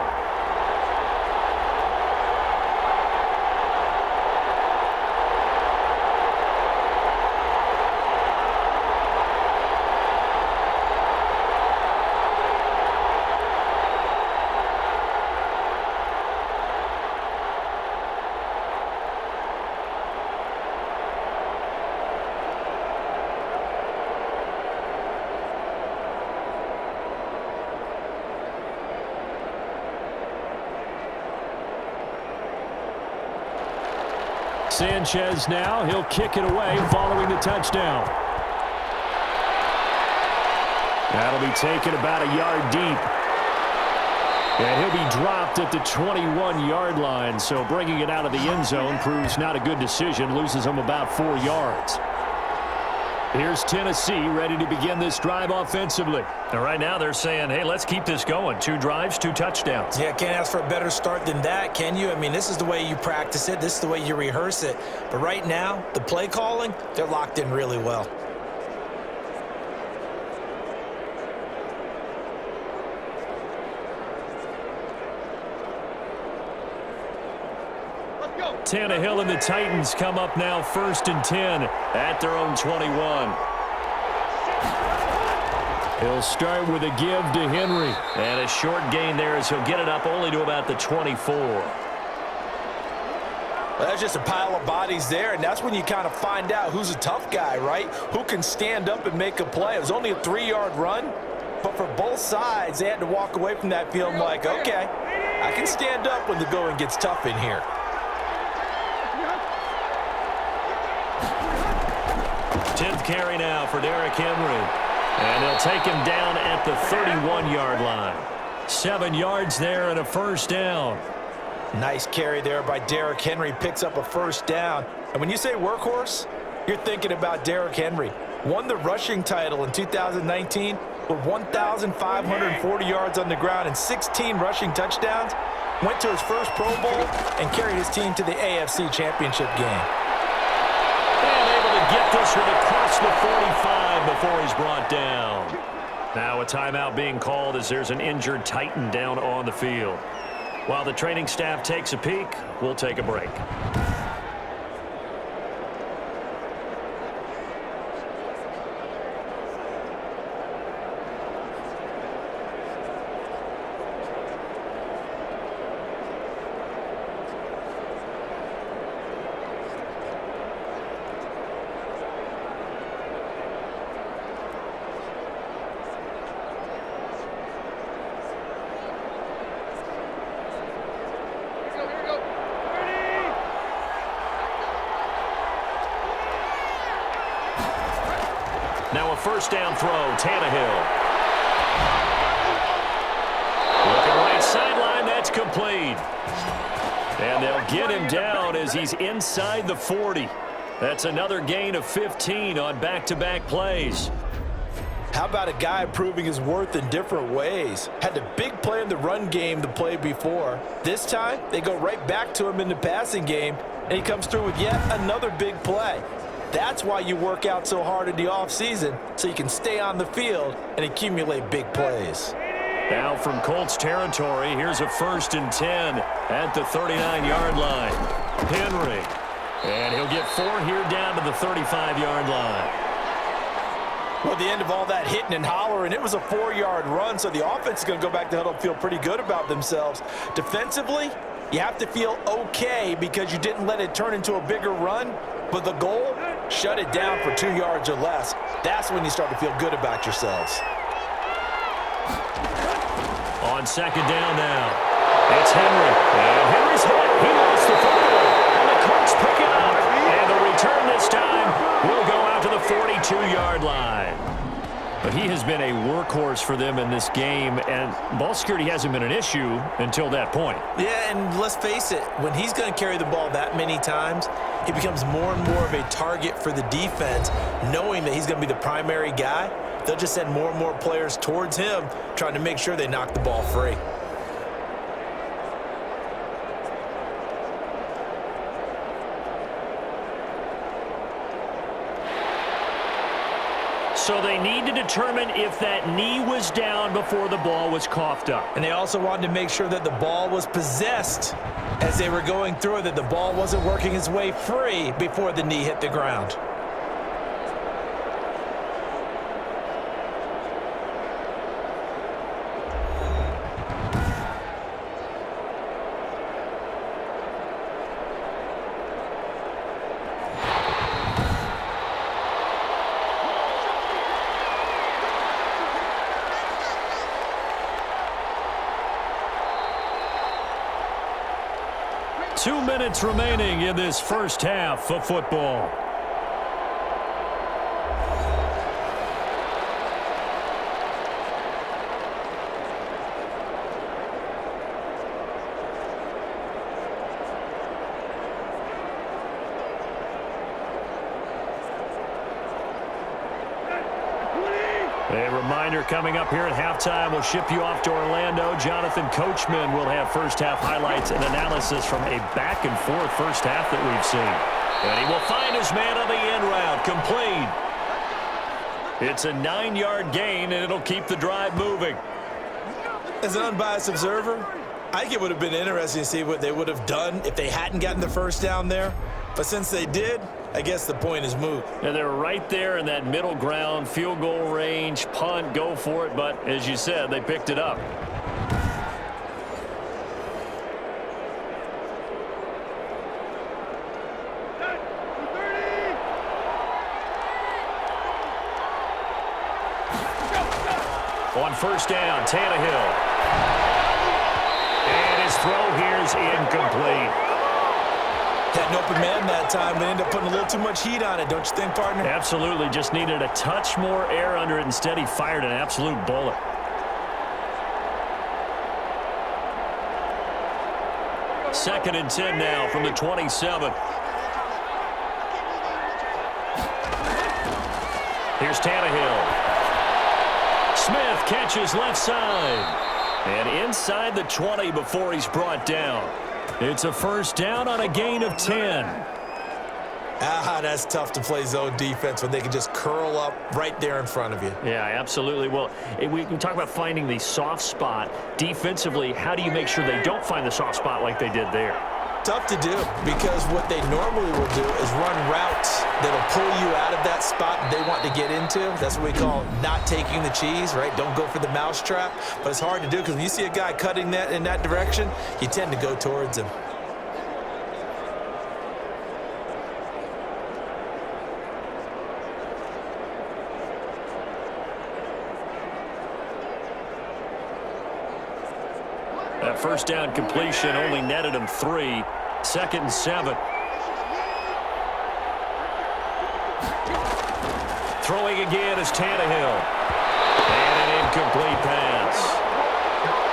Sanchez now. He'll kick it away following the touchdown. That'll be taken about a yard deep. And he'll be dropped at the 21-yard line. So bringing it out of the end zone proves not a good decision. Loses him about 4 yards. Here's Tennessee ready to begin this drive offensively. And right now they're saying, hey, let's keep this going. 2 drives, 2 touchdowns. Yeah, can't ask for a better start than that, can you? I mean, this is the way you practice it. This is the way you rehearse it. But right now, the play calling, they're locked in really well. Tannehill and the Titans come up now 1st and 10 at their own 21. He'll start with a give to Henry. And a short gain there as he'll get it up only to about the 24. Well, that's just a pile of bodies there, and that's when you kind of find out who's a tough guy, right? Who can stand up and make a play. It was only a 3-yard run, but for both sides, they had to walk away from that field like, okay, I can stand up when the going gets tough in here. 10th carry now for Derrick Henry. And they'll take him down at the 31-yard line. 7 yards there and a first down. Nice carry there by Derrick Henry. Picks up a first down. And when you say workhorse, you're thinking about Derrick Henry. Won the rushing title in 2019 with 1,540 yards on the ground and 16 rushing touchdowns. Went to his first Pro Bowl and carried his team to the AFC Championship game. And able to get this one across the 45 before he's brought down. Now a timeout being called as there's an injured Titan down on the field. While the training staff takes a peek, we'll take a break. Now a first down throw, Tannehill. Looking right sideline, that's complete. And they'll get him down as he's inside the 40. That's another gain of 15 on back-to-back plays. How about a guy proving his worth in different ways? Had the big play in the run game the play before. This time, they go right back to him in the passing game, and he comes through with yet another big play. That's why you work out so hard in the offseason, so you can stay on the field and accumulate big plays. Now from Colts territory, here's a 1st and 10 at the 39-yard line. Henry. And he'll get 4 here down to the 35-yard line. Well, at the end of all that hitting and hollering, it was a 4-yard run, so the offense is going to go back to huddle and feel pretty good about themselves. Defensively, you have to feel okay because you didn't let it turn into a bigger run, but the goal, shut it down for 2 yards or less. That's when you start to feel good about yourselves. On second down now, it's Henry. And Henry's hit. He lost the football. And the Colts pick it up. And the return this time will go out to the 42-yard line. But he has been a workhorse for them in this game, and ball security hasn't been an issue until that point. Yeah, and let's face it, when he's going to carry the ball that many times, he becomes more and more of a target for the defense, knowing that he's going to be the primary guy. They'll just send more and more players towards him, trying to make sure they knock the ball free. So they need to determine if that knee was down before the ball was coughed up. And they also wanted to make sure that the ball was possessed as they were going through it, that the ball wasn't working its way free before the knee hit the ground. 2 minutes remaining in this first half of football. A reminder coming up here at halftime, we'll ship you off to Orlando. Jonathan Coachman will have first-half highlights and analysis from a back-and-forth first half that we've seen. And he will find his man on the end route, complete. It's a 9-yard gain, and it'll keep the drive moving. As an unbiased observer, I think it would have been interesting to see what they would have done if they hadn't gotten the first down there. But since they did, I guess the point is moot. And they're right there in that middle ground, field goal range, punt, go for it. But as you said, they picked it up. On first down, Tannehill. And his throw here is incomplete. Had an open man that time, but ended up putting a little too much heat on it, don't you think, partner? Absolutely. Just needed a touch more air under it. Instead, he fired an absolute bullet. Second and 10 now from the 27. Here's Tannehill. Smith catches left side. And inside the 20 before he's brought down. It's a first down on a gain of 10. That's tough to play zone defense when they can just curl up right there in front of you. Yeah, absolutely. Well, we talk about finding the soft spot. Defensively, how do you make sure they don't find the soft spot like they did there? Tough to do, because what they normally will do is run routes that'll pull you out of that spot that they want to get into. That's what we call not taking the cheese, right? Don't go for the mousetrap. But it's hard to do because when you see a guy cutting that in that direction, you tend to go towards him. That first down completion only netted him 3. Second and 7. Throwing again is Tannehill. And an incomplete pass.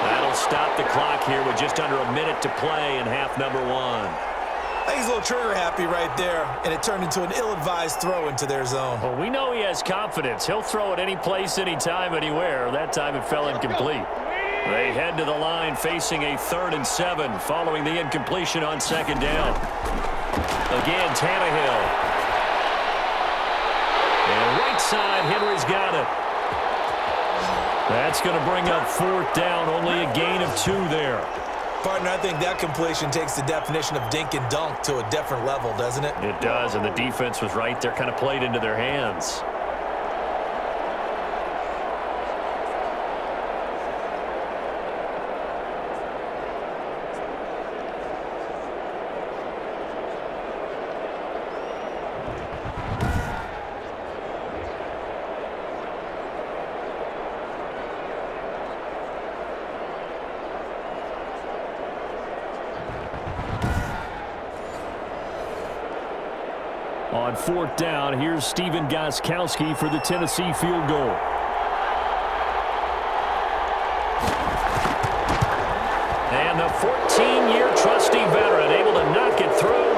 That'll stop the clock here with just under a minute to play in half number 1. I think he's a little trigger happy right there, and it turned into an ill-advised throw into their zone. Well, we know he has confidence. He'll throw it any place, anytime, anywhere. That time it fell incomplete. They head to the line facing a 3rd and 7 following the incompletion on second down. Again, Tannehill. And right side, Henry's got it. That's going to bring up 4th down, only a gain of 2 there. Partner, I think that completion takes the definition of dink and dunk to a different level, doesn't it? It does, and the defense was right there, kind of played into their hands. On 4th down, here's Stephen Gostkowski for the Tennessee field goal. And the 14-year trusty veteran able to knock it through.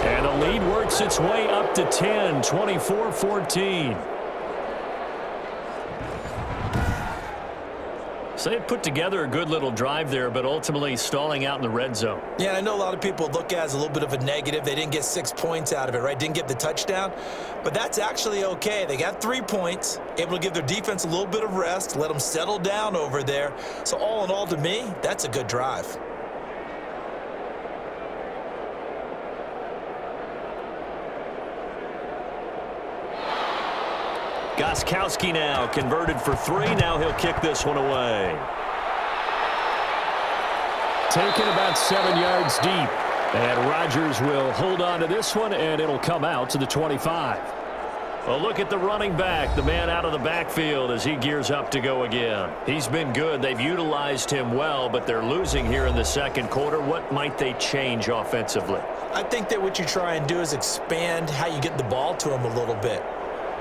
And the lead works its way up to 10, 24-14. So they put together a good little drive there, but ultimately stalling out in the red zone. Yeah, I know a lot of people look at it as a little bit of a negative. They didn't get 6 points out of it, right? Didn't get the touchdown. But that's actually okay. They got 3 points, able to give their defense a little bit of rest, let them settle down over there. So all in all, to me, that's a good drive. Gostkowski now converted for 3. Now he'll kick this one away. Taken about 7 yards deep. And Rodgers will hold on to this one, and it'll come out to the 25. Well, look at the running back, the man out of the backfield as he gears up to go again. He's been good. They've utilized him well, but they're losing here in the second quarter. What might they change offensively? I think that what you try and do is expand how you get the ball to him a little bit.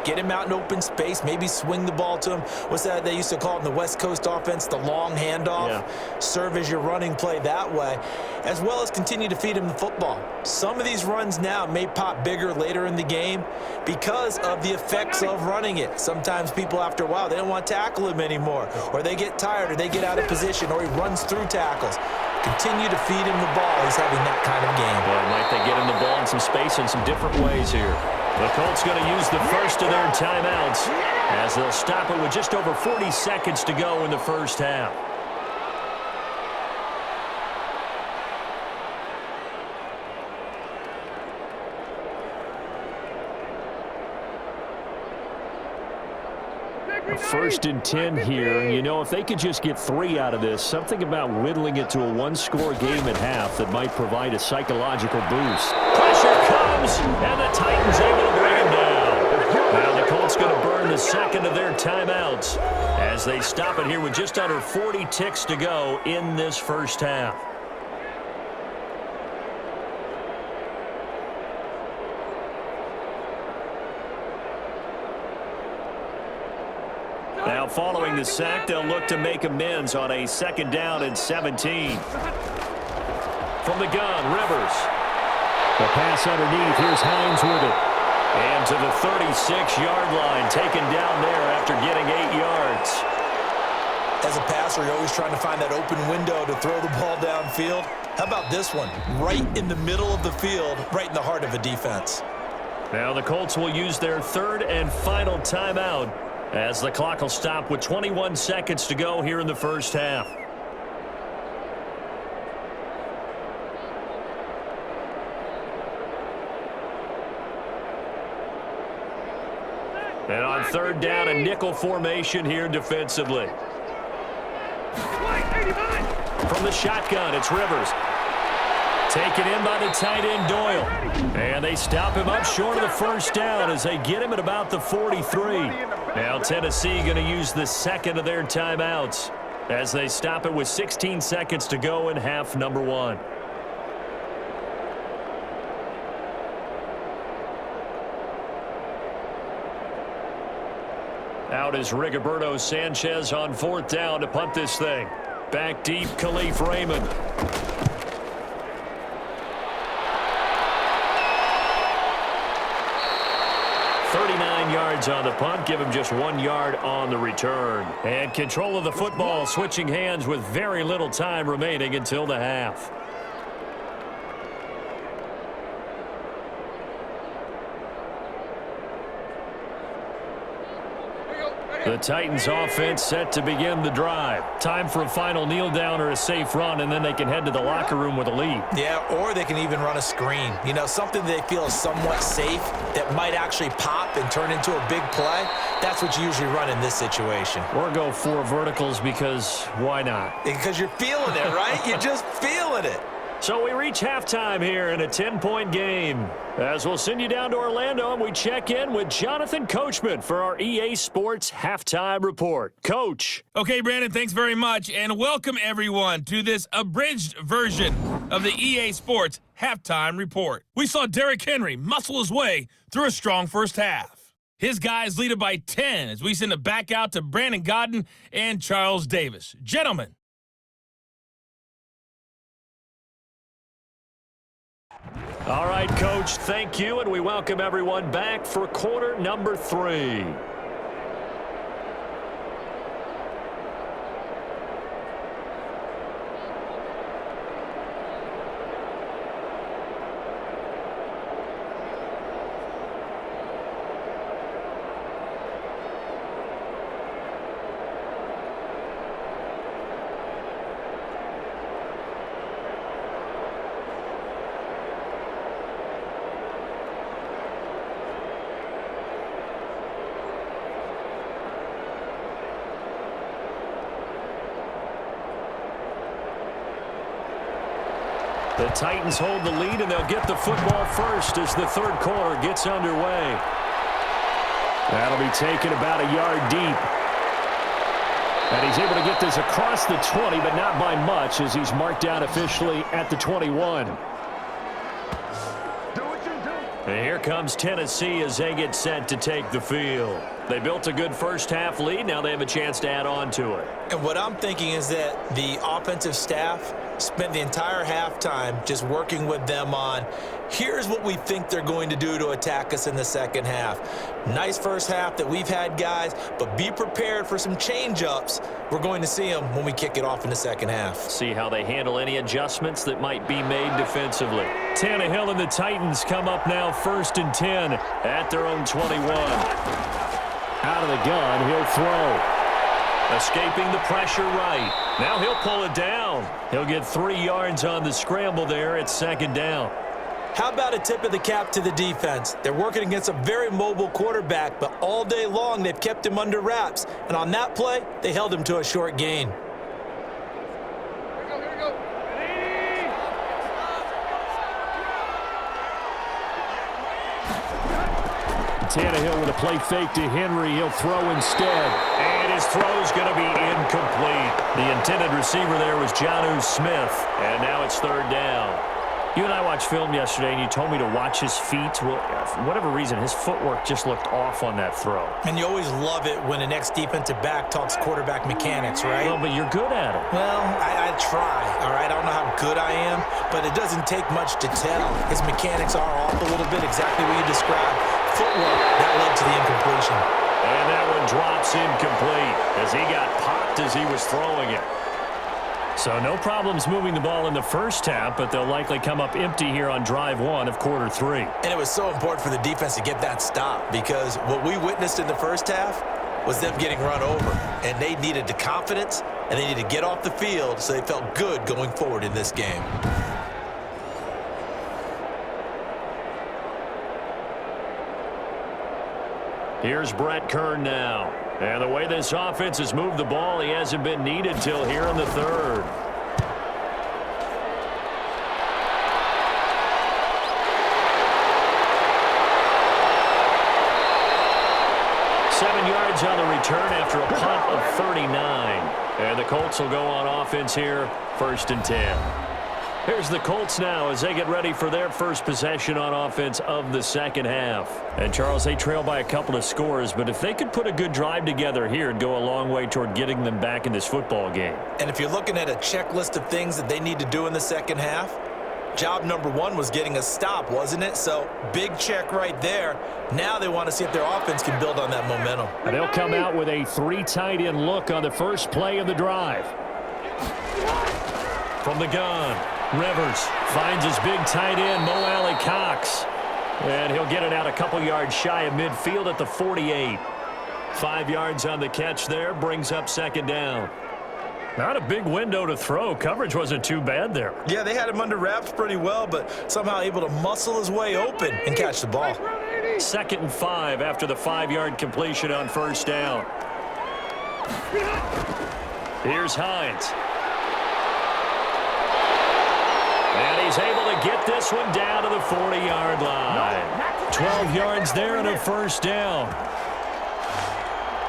Get him out in open space, maybe swing the ball to him. What's that they used to call it in the West Coast offense, the long handoff? Yeah. Serve as your running play that way, as well as continue to feed him the football. Some of these runs now may pop bigger later in the game because of the effects of running it. Sometimes people, after a while, they don't want to tackle him anymore, or they get tired, or they get out of position, or he runs through tackles. Continue to feed him the ball. He's having that kind of game. Well, might they get him the ball in some space in some different ways here? The Colts going to use the first of their timeouts as they'll stop it with just over 40 seconds to go in the first half. First and 10 here. You know, if they could just get 3 out of this, something about whittling it to a one-score game at half that might provide a psychological boost. Pressure comes, and the Titans able to bring him down. Now the Colts going to burn the second of their timeouts as they stop it here with just under 40 ticks to go in this first half. Now following the sack, they'll look to make amends on a 2nd down and 17. From the gun, Rivers. The pass underneath. Here's Hines with it. And to the 36-yard line, taken down there after getting 8 yards. As a passer, you're always trying to find that open window to throw the ball downfield. How about this one? Right in the middle of the field, right in the heart of a defense. Now the Colts will use their 3rd and final timeout as the clock will stop with 21 seconds to go here in the first half. And on 3rd down, a nickel formation here defensively. From the shotgun, it's Rivers. Taken in by the tight end, Doyle. And they stop him up short of the first down as they get him at about the 43. Now Tennessee going to use the 2nd of their timeouts as they stop it with 16 seconds to go in half number 1. Out is Rigoberto Sanchez on 4th down to punt this thing. Back deep, Khalif Raymond. 39 yards on the punt, give him just 1 yard on the return. And control of the football, switching hands with very little time remaining until the half. The Titans offense set to begin the drive. Time for a final kneel down or a safe run, and then they can head to the locker room with a lead. Yeah, or they can even run a screen. You know, something they feel is somewhat safe that might actually pop and turn into a big play. That's what you usually run in this situation. Or go 4 verticals because why not? Because you're feeling it, right? You're just feeling it. So we reach halftime here in a 10-point game. As we'll send you down to Orlando, and we check in with Jonathan Coachman for our EA Sports Halftime Report. Coach. Okay, Brandon, thanks very much, and welcome everyone to this abridged version of the EA Sports Halftime Report. We saw Derrick Henry muscle his way through a strong first half. His guys lead it by 10 as we send it back out to Brandon Godden and Charles Davis. Gentlemen. All right, Coach, thank you, and we welcome everyone back for quarter number 3. The Titans hold the lead, and they'll get the football first as the third quarter gets underway. That'll be taken about a yard deep. And he's able to get this across the 20, but not by much, as he's marked down officially at the 21. And here comes Tennessee as they get set to take the field. They built a good first-half lead. Now they have a chance to add on to it. And what I'm thinking is that the offensive staff spent the entire halftime just working with them on, here's what we think they're going to do to attack us in the second half. Nice first half that we've had, guys, but be prepared for some change-ups. We're going to see them when we kick it off in the second half. See how they handle any adjustments that might be made defensively. Tannehill and the Titans come up now 1st and 10 at their own 21. Out of the gun, he'll throw. Escaping the pressure right. Now he'll pull it down. He'll get 3 yards on the scramble there at 2nd down. How about a tip of the cap to the defense? They're working against a very mobile quarterback, but all day long they've kept him under wraps. And on that play, they held him to a short gain. Here we go. Tannehill with a play fake to Henry. He'll throw instead. And his throw's going to be incomplete. The intended receiver there was Jonnu Smith. And now it's 3rd down. You and I watched film yesterday, and you told me to watch his feet. Well, for whatever reason, his footwork just looked off on that throw. And you always love it when an ex-defensive back talks quarterback mechanics, right? Well, but you're good at it. Well, I try, all right? I don't know how good I am, but it doesn't take much to tell. His mechanics are off a little bit, exactly what you described. Footwork, that led to the incompletion. And that one drops incomplete as he got popped as he was throwing it. So no problems moving the ball in the first half, but they'll likely come up empty here on drive 1 of quarter 3. And it was so important for the defense to get that stop, because what we witnessed in the first half was them getting run over. And they needed the confidence, and they needed to get off the field so they felt good going forward in this game. Here's Brett Kern now. And the way this offense has moved the ball, he hasn't been needed till here in the 3rd. Seven yards on the return after a punt of 39. And the Colts will go on offense here, 1st and 10. Here's the Colts now as they get ready for their first possession on offense of the second half. And, Charles, they trail by a couple of scores, but if they could put a good drive together here, it'd go a long way toward getting them back in this football game. And if you're looking at a checklist of things that they need to do in the second half, job number 1 was getting a stop, wasn't it? So, big check right there. Now they want to see if their offense can build on that momentum. And they'll come out with a 3 tight end look on the first play of the drive. From the gun. Rivers finds his big tight end, Mo Alley Cox. And he'll get it out a couple yards shy of midfield at the 48. 5 yards on the catch there, brings up 2nd down. Not a big window to throw. Coverage wasn't too bad there. Yeah, they had him under wraps pretty well, but somehow able to muscle his way open and catch the ball. 2nd and 5 after the 5-yard completion on 1st down. Here's Hines. And he's able to get this one down to the 40-yard line. 12 yards there and a 1st down.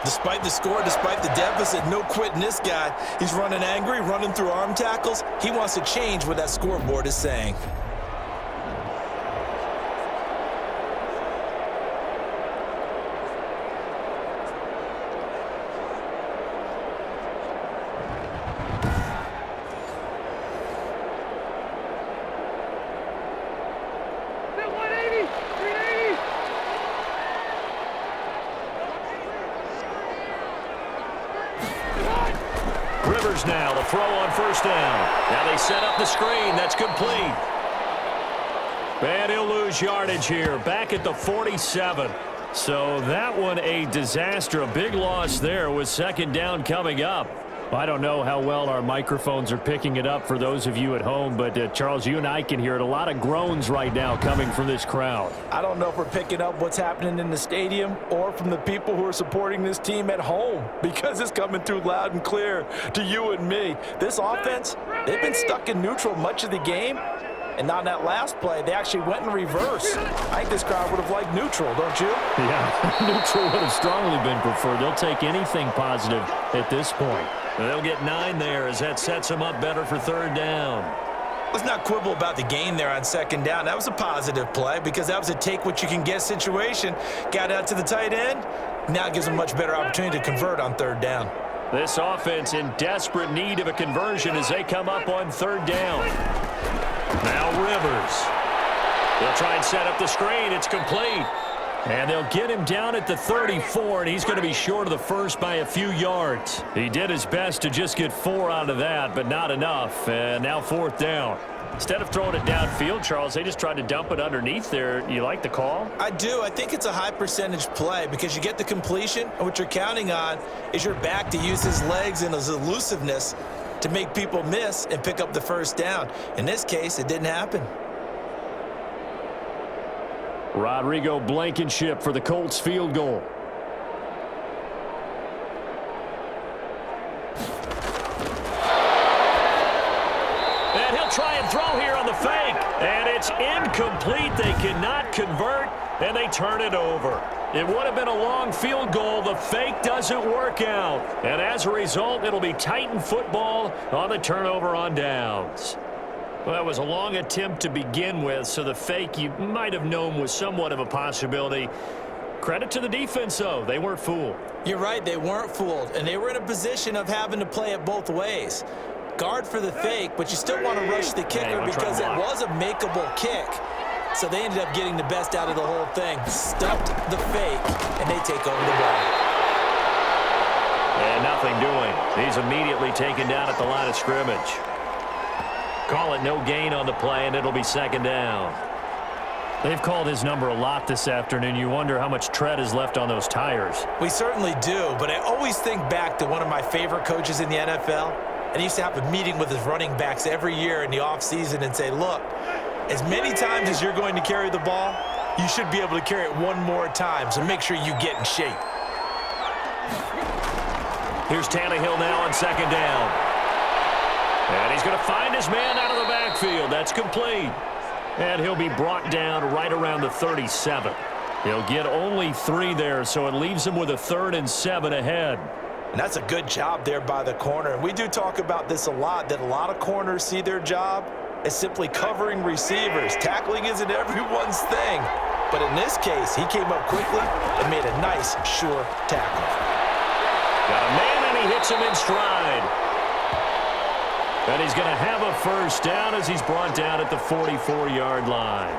Despite the score, despite the deficit, no quitting this guy. He's running angry, running through arm tackles. He wants to change what that scoreboard is saying. Now the throw on 1st down. Now they set up the screen. That's complete. And he'll lose yardage here. Back at the 47. So that one a disaster. A big loss there with 2nd down coming up. I don't know how well our microphones are picking it up for those of you at home, but Charles, you and I can hear it. A lot of groans right now coming from this crowd. I don't know if we're picking up what's happening in the stadium or from the people who are supporting this team at home, because it's coming through loud and clear to you and me. This offense, they've been stuck in neutral much of the game, And on that last play, they actually went in reverse. I think this crowd would have liked neutral, don't you? Yeah, neutral would have strongly been preferred. They'll take anything positive at this point. They'll get 9 there as that sets them up better for third down. Let's not quibble about the gain there on second down. That was a positive play because that was a take-what-you-can-get situation. Got out to the tight end. Now it gives them a much better opportunity to convert on third down. This offense in desperate need of a conversion as they come up on third down. Now Rivers. They'll try and set up the screen. It's complete. And they'll get him down at the 34, and he's going to be short of the first by a few yards. He did his best to just get 4 out of that, but not enough. And now fourth down. Instead of throwing it downfield, Charles, they just tried to dump it underneath there. You like the call? I do. I think it's a high percentage play because you get the completion, and what you're counting on is your back to use his legs and his elusiveness to make people miss and pick up the first down. In this case, it didn't happen. Rodrigo Blankenship for the Colts field goal. And he'll try and throw here on the fake. And it's incomplete. They cannot convert, and they turn it over. It would have been a long field goal. The fake doesn't work out. And as a result, it'll be Titan football on the turnover on downs. Well, that was a long attempt to begin with, so the fake you might have known was somewhat of a possibility. Credit to the defense, though. They weren't fooled. You're right. They weren't fooled, and they were in a position of having to play it both ways. Guard for the fake, but you still want to rush the kicker because it was a makeable kick. So they ended up getting the best out of the whole thing. Stuffed the fake, and they take over the ball. And nothing doing. He's immediately taken down at the line of scrimmage. Call it no gain on the play, and it'll be second down. They've called his number a lot this afternoon. You wonder how much tread is left on those tires. We certainly do, but I always think back to one of my favorite coaches in the NFL, and he used to have a meeting with his running backs every year in the offseason and say, look, as many times as you're going to carry the ball, you should be able to carry it one more time, so make sure you get in shape. Here's Tannehill now on second down. And he's going to find his man out of the backfield. That's complete. And he'll be brought down right around the 37. He'll get only 3 there, so it leaves him with a 3rd and 7 ahead. And that's a good job there by the corner. And we do talk about this a lot, that a lot of corners see their job as simply covering receivers. Tackling isn't everyone's thing. But in this case, he came up quickly and made a nice, sure tackle. Got a man, and he hits him in stride. And he's going to have a first down as he's brought down at the 44-yard line.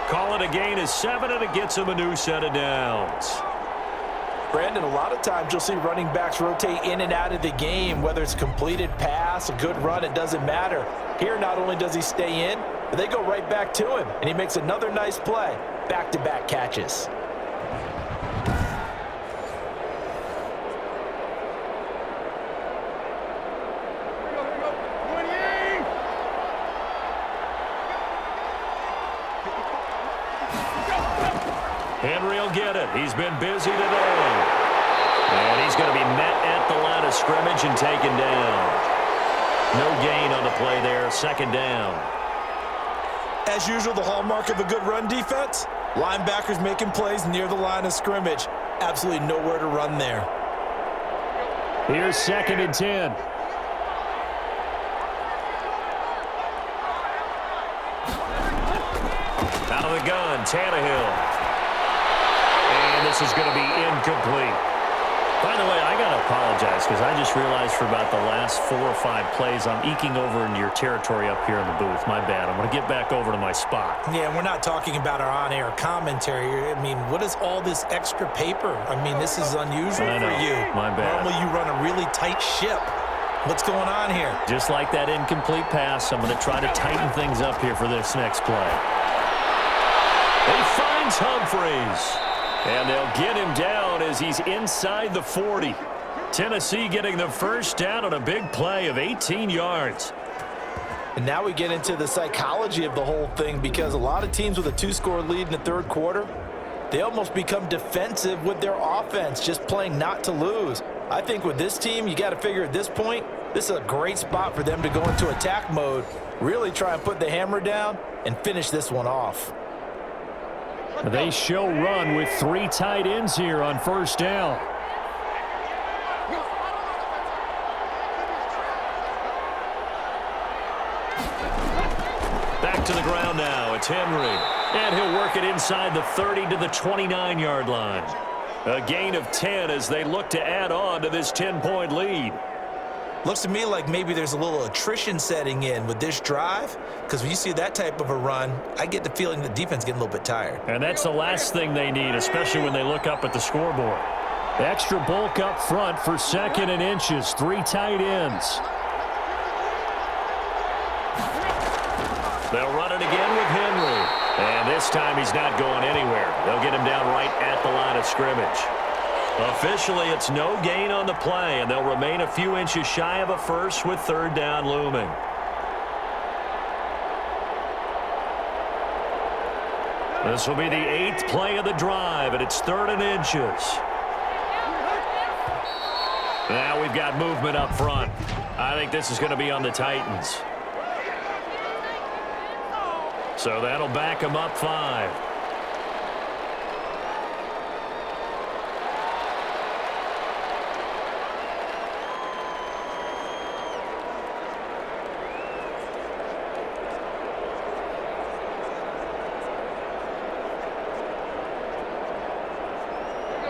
Call it a gain of 7, and it gets him a new set of downs. Brandon, a lot of times you'll see running backs rotate in and out of the game, whether it's a completed pass, a good run, it doesn't matter. Here, not only does he stay in, but they go right back to him, and he makes another nice play. Back-to-back catches. Henry will get it. He's been busy today. And he's going to be met at the line of scrimmage and taken down. No gain on the play there. Second down. As usual, the hallmark of a good run defense, linebackers making plays near the line of scrimmage. Absolutely nowhere to run there. Here's 2nd and 10. Out of the gun, Tannehill. And this is going to be incomplete. By the way, I got to apologize because I just realized for about the last 4 or 5 plays, I'm eking over into your territory up here in the booth. My bad. I'm going to get back over to my spot. Yeah, we're not talking about our on-air commentary. I mean, what is all this extra paper? I mean, this is unusual for you. My bad. Normally you run a really tight ship. What's going on here? Just like that incomplete pass, I'm going to try to tighten things up here for this next play. He finds Humphreys. And they'll get him down as he's inside the 40. Tennessee getting the first down on a big play of 18 yards. And now we get into the psychology of the whole thing because a lot of teams with a 2-score lead in the third quarter, they almost become defensive with their offense, just playing not to lose. I think with this team, you got to figure at this point, This is a great spot for them to go into attack mode, really try and put the hammer down and finish this one off. They show run with 3 tight ends here on first down. Back to the ground now. It's Henry. And he'll work it inside the 30 to the 29-yard line. A gain of 10 as they look to add on to this 10-point lead. Looks to me like maybe there's a little attrition setting in with this drive, because when you see that type of a run, I get the feeling the defense getting a little bit tired. And that's the last thing they need, especially when they look up at the scoreboard. Extra bulk up front for 2nd and inches. 3 tight ends. They'll run it again with Henry. And this time he's not going anywhere. They'll get him down right at the line of scrimmage. Officially, it's no gain on the play, and they'll remain a few inches shy of a first with 3rd down looming. This will be the 8th play of the drive, and it's 3rd and inches. Now we've got movement up front. I think this is going to be on the Titans. So that'll back them up 5.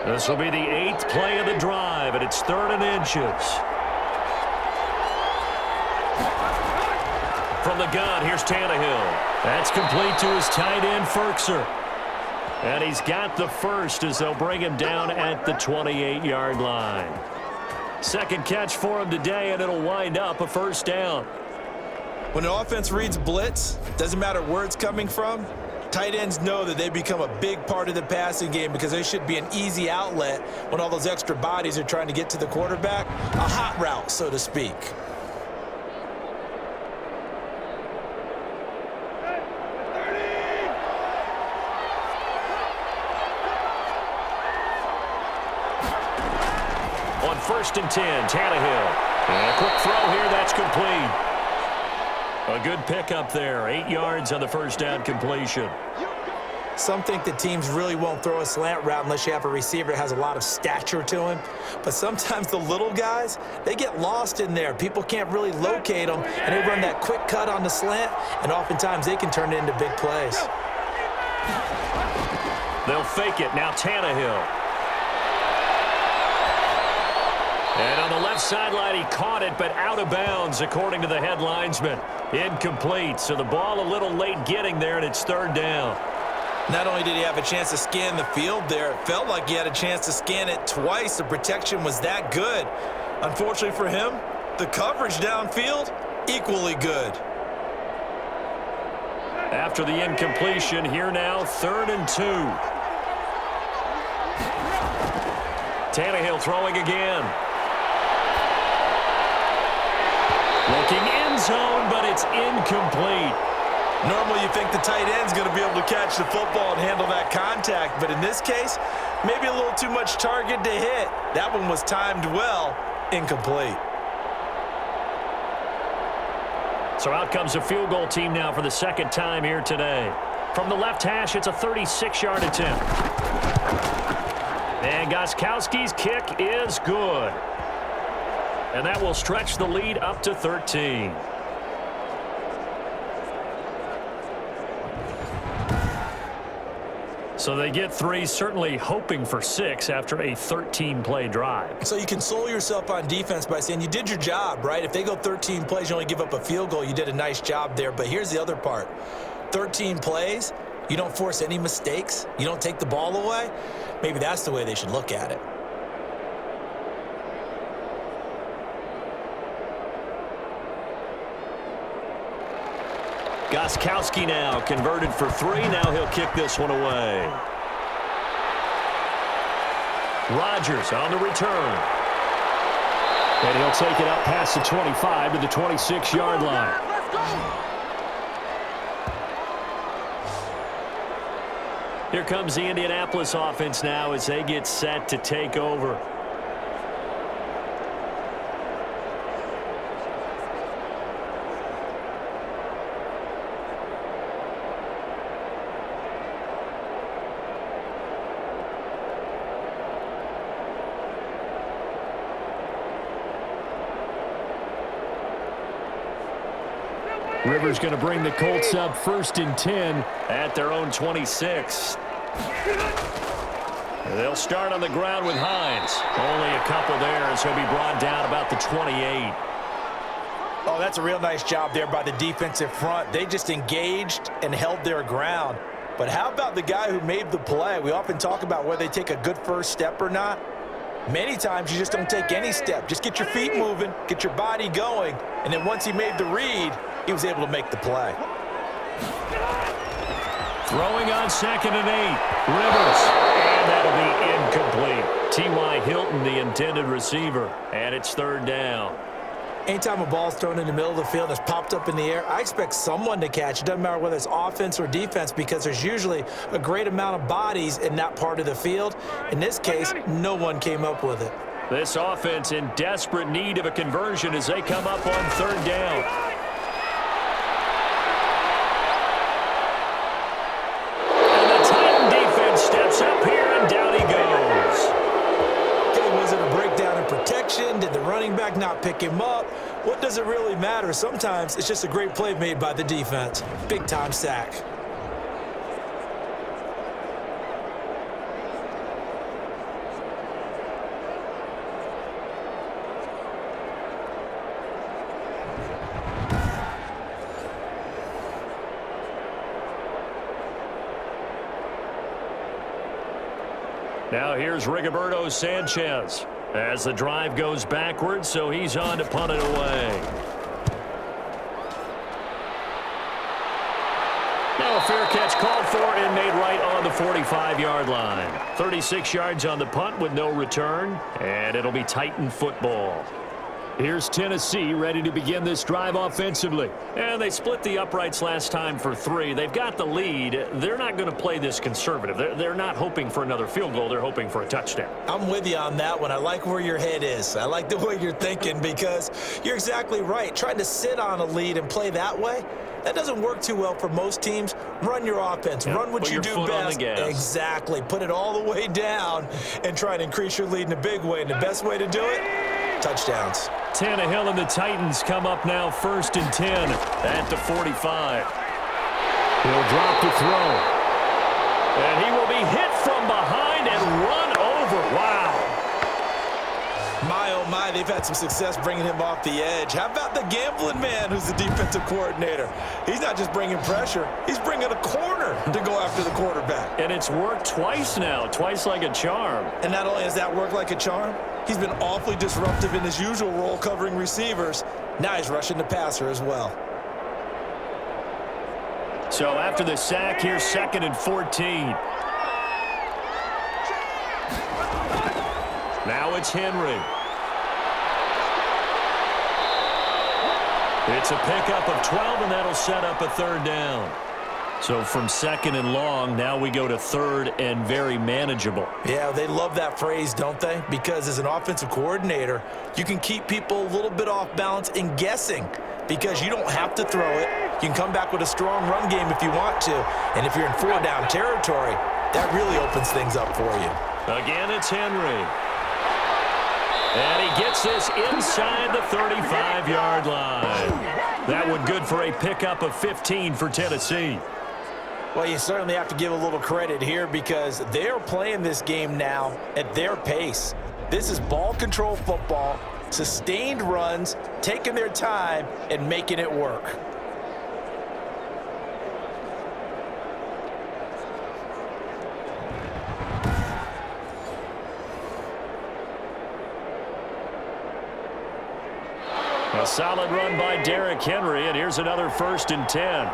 This will be the 8th play of the drive, and it's 3rd and inches. From the gun, here's Tannehill. That's complete to his tight end, Ferkser. And he's got the first as they'll bring him down at the 28-yard line. 2nd catch for him today, and it'll wind up a 1st down. When an offense reads blitz, doesn't matter where it's coming from, tight ends know that they become a big part of the passing game because they should be an easy outlet when all those extra bodies are trying to get to the quarterback. A hot route, so to speak. On 1st and 10, Tannehill. And a quick throw here, that's complete. A good pickup there. 8 yards on the 1st down completion. Some think that teams really won't throw a slant route unless you have a receiver that has a lot of stature to him. But sometimes the little guys, they get lost in there. People can't really locate them, and they run that quick cut on the slant, and oftentimes they can turn it into big plays. They'll fake it. Now Tannehill. And on the left sideline, he caught it, but out of bounds, according to the head linesman. Incomplete, so the ball a little late getting there, and it's 3rd down. Not only did he have a chance to scan the field there, it felt like he had a chance to scan it twice. The protection was that good. Unfortunately for him, the coverage downfield, equally good. After the incompletion, here now, 3rd and 2. Tannehill throwing again. Looking end zone, but it's incomplete. Normally you think the tight end's going to be able to catch the football and handle that contact, but in this case, maybe a little too much target to hit. That one was timed well, incomplete. So out comes a field goal team now for the 2nd time here today. From the left hash, it's a 36-yard attempt. And Gostkowski's kick is good. And that will stretch the lead up to 13. So they get 3, certainly hoping for 6 after a 13-play drive. So you console yourself on defense by saying you did your job, right? If they go 13 plays, you only give up a field goal, you did a nice job there. But here's the other part. 13 plays, you don't force any mistakes, you don't take the ball away. Maybe that's the way they should look at it. Gostkowski now converted for 3. Now he'll kick this one away. Rodgers on the return. And he'll take it up past the 25 to the 26-yard line. Let's go. Here comes the Indianapolis offense now as they get set to take over. Rivers going to bring the Colts up 1st and 10 at their own 26. They'll start on the ground with Hines. Only a couple there as he'll be brought down about the 28. Oh, that's a real nice job there by the defensive front. They just engaged and held their ground. But how about the guy who made the play? We often talk about whether they take a good first step or not. Many times you just don't take any step. Just get your feet moving, get your body going, and then once he made the read, he was able to make the play. Throwing on 2nd and 8. Rivers. And that'll be incomplete. T.Y. Hilton, the intended receiver. And it's 3rd down. Anytime a ball's thrown in the middle of the field and it's popped up in the air, I expect someone to catch. It doesn't matter whether it's offense or defense because there's usually a great amount of bodies in that part of the field. In this case, no one came up with it. This offense in desperate need of a conversion as they come up on 3rd down. And the Titan defense steps up here and down he goes. Okay, was it a breakdown in protection? Did the running back not pick him up? What does it really matter? Sometimes it's just a great play made by the defense. Big-time sack. Now here's Rigoberto Sanchez as the drive goes backwards, so he's on to punt it away. Now a fair catch called for and made right on the 45-yard line. 36 yards on the punt with no return, and it'll be Titan football. Here's Tennessee ready to begin this drive offensively. And they split the uprights last time for 3. They've got the lead. They're not going to play this conservative. They're not hoping for another field goal. They're hoping for a touchdown. I'm with you on that one. I like where your head is. I like the way you're thinking because you're exactly right. Trying to sit on a lead and play that way, that doesn't work too well for most teams. Run your offense. Run what you do best. Exactly. Put it all the way down and try to increase your lead in a big way. And the best way to do it, touchdowns. Tannehill and the Titans come up now 1st and 10 at the 45. He'll drop the throw. And he will be hit from behind and run over. Wow. My, oh my, they've had some success bringing him off the edge. How about the gambling man who's the defensive coordinator? He's not just bringing pressure. He's bringing a corner to go after the quarterback. And it's worked twice now, twice like a charm. And not only has that worked like a charm, he's been awfully disruptive in his usual role covering receivers. Now he's rushing the passer as well. So after the sack, here's 2nd and 14. Now it's Henry. It's a pickup of 12, and that'll set up a 3rd down. So from 2nd and long, now we go to 3rd and very manageable. Yeah, they love that phrase, don't they? Because as an offensive coordinator, you can keep people a little bit off balance and guessing because you don't have to throw it. You can come back with a strong run game if you want to. And if you're in 4-down territory, that really opens things up for you. Again, it's Henry. And he gets this inside the 35-yard line. That one good for a pickup of 15 for Tennessee. Well, you certainly have to give a little credit here because they're playing this game now at their pace. This is ball control football, sustained runs, taking their time, and making it work. A solid run by Derrick Henry, and here's another 1st and 10.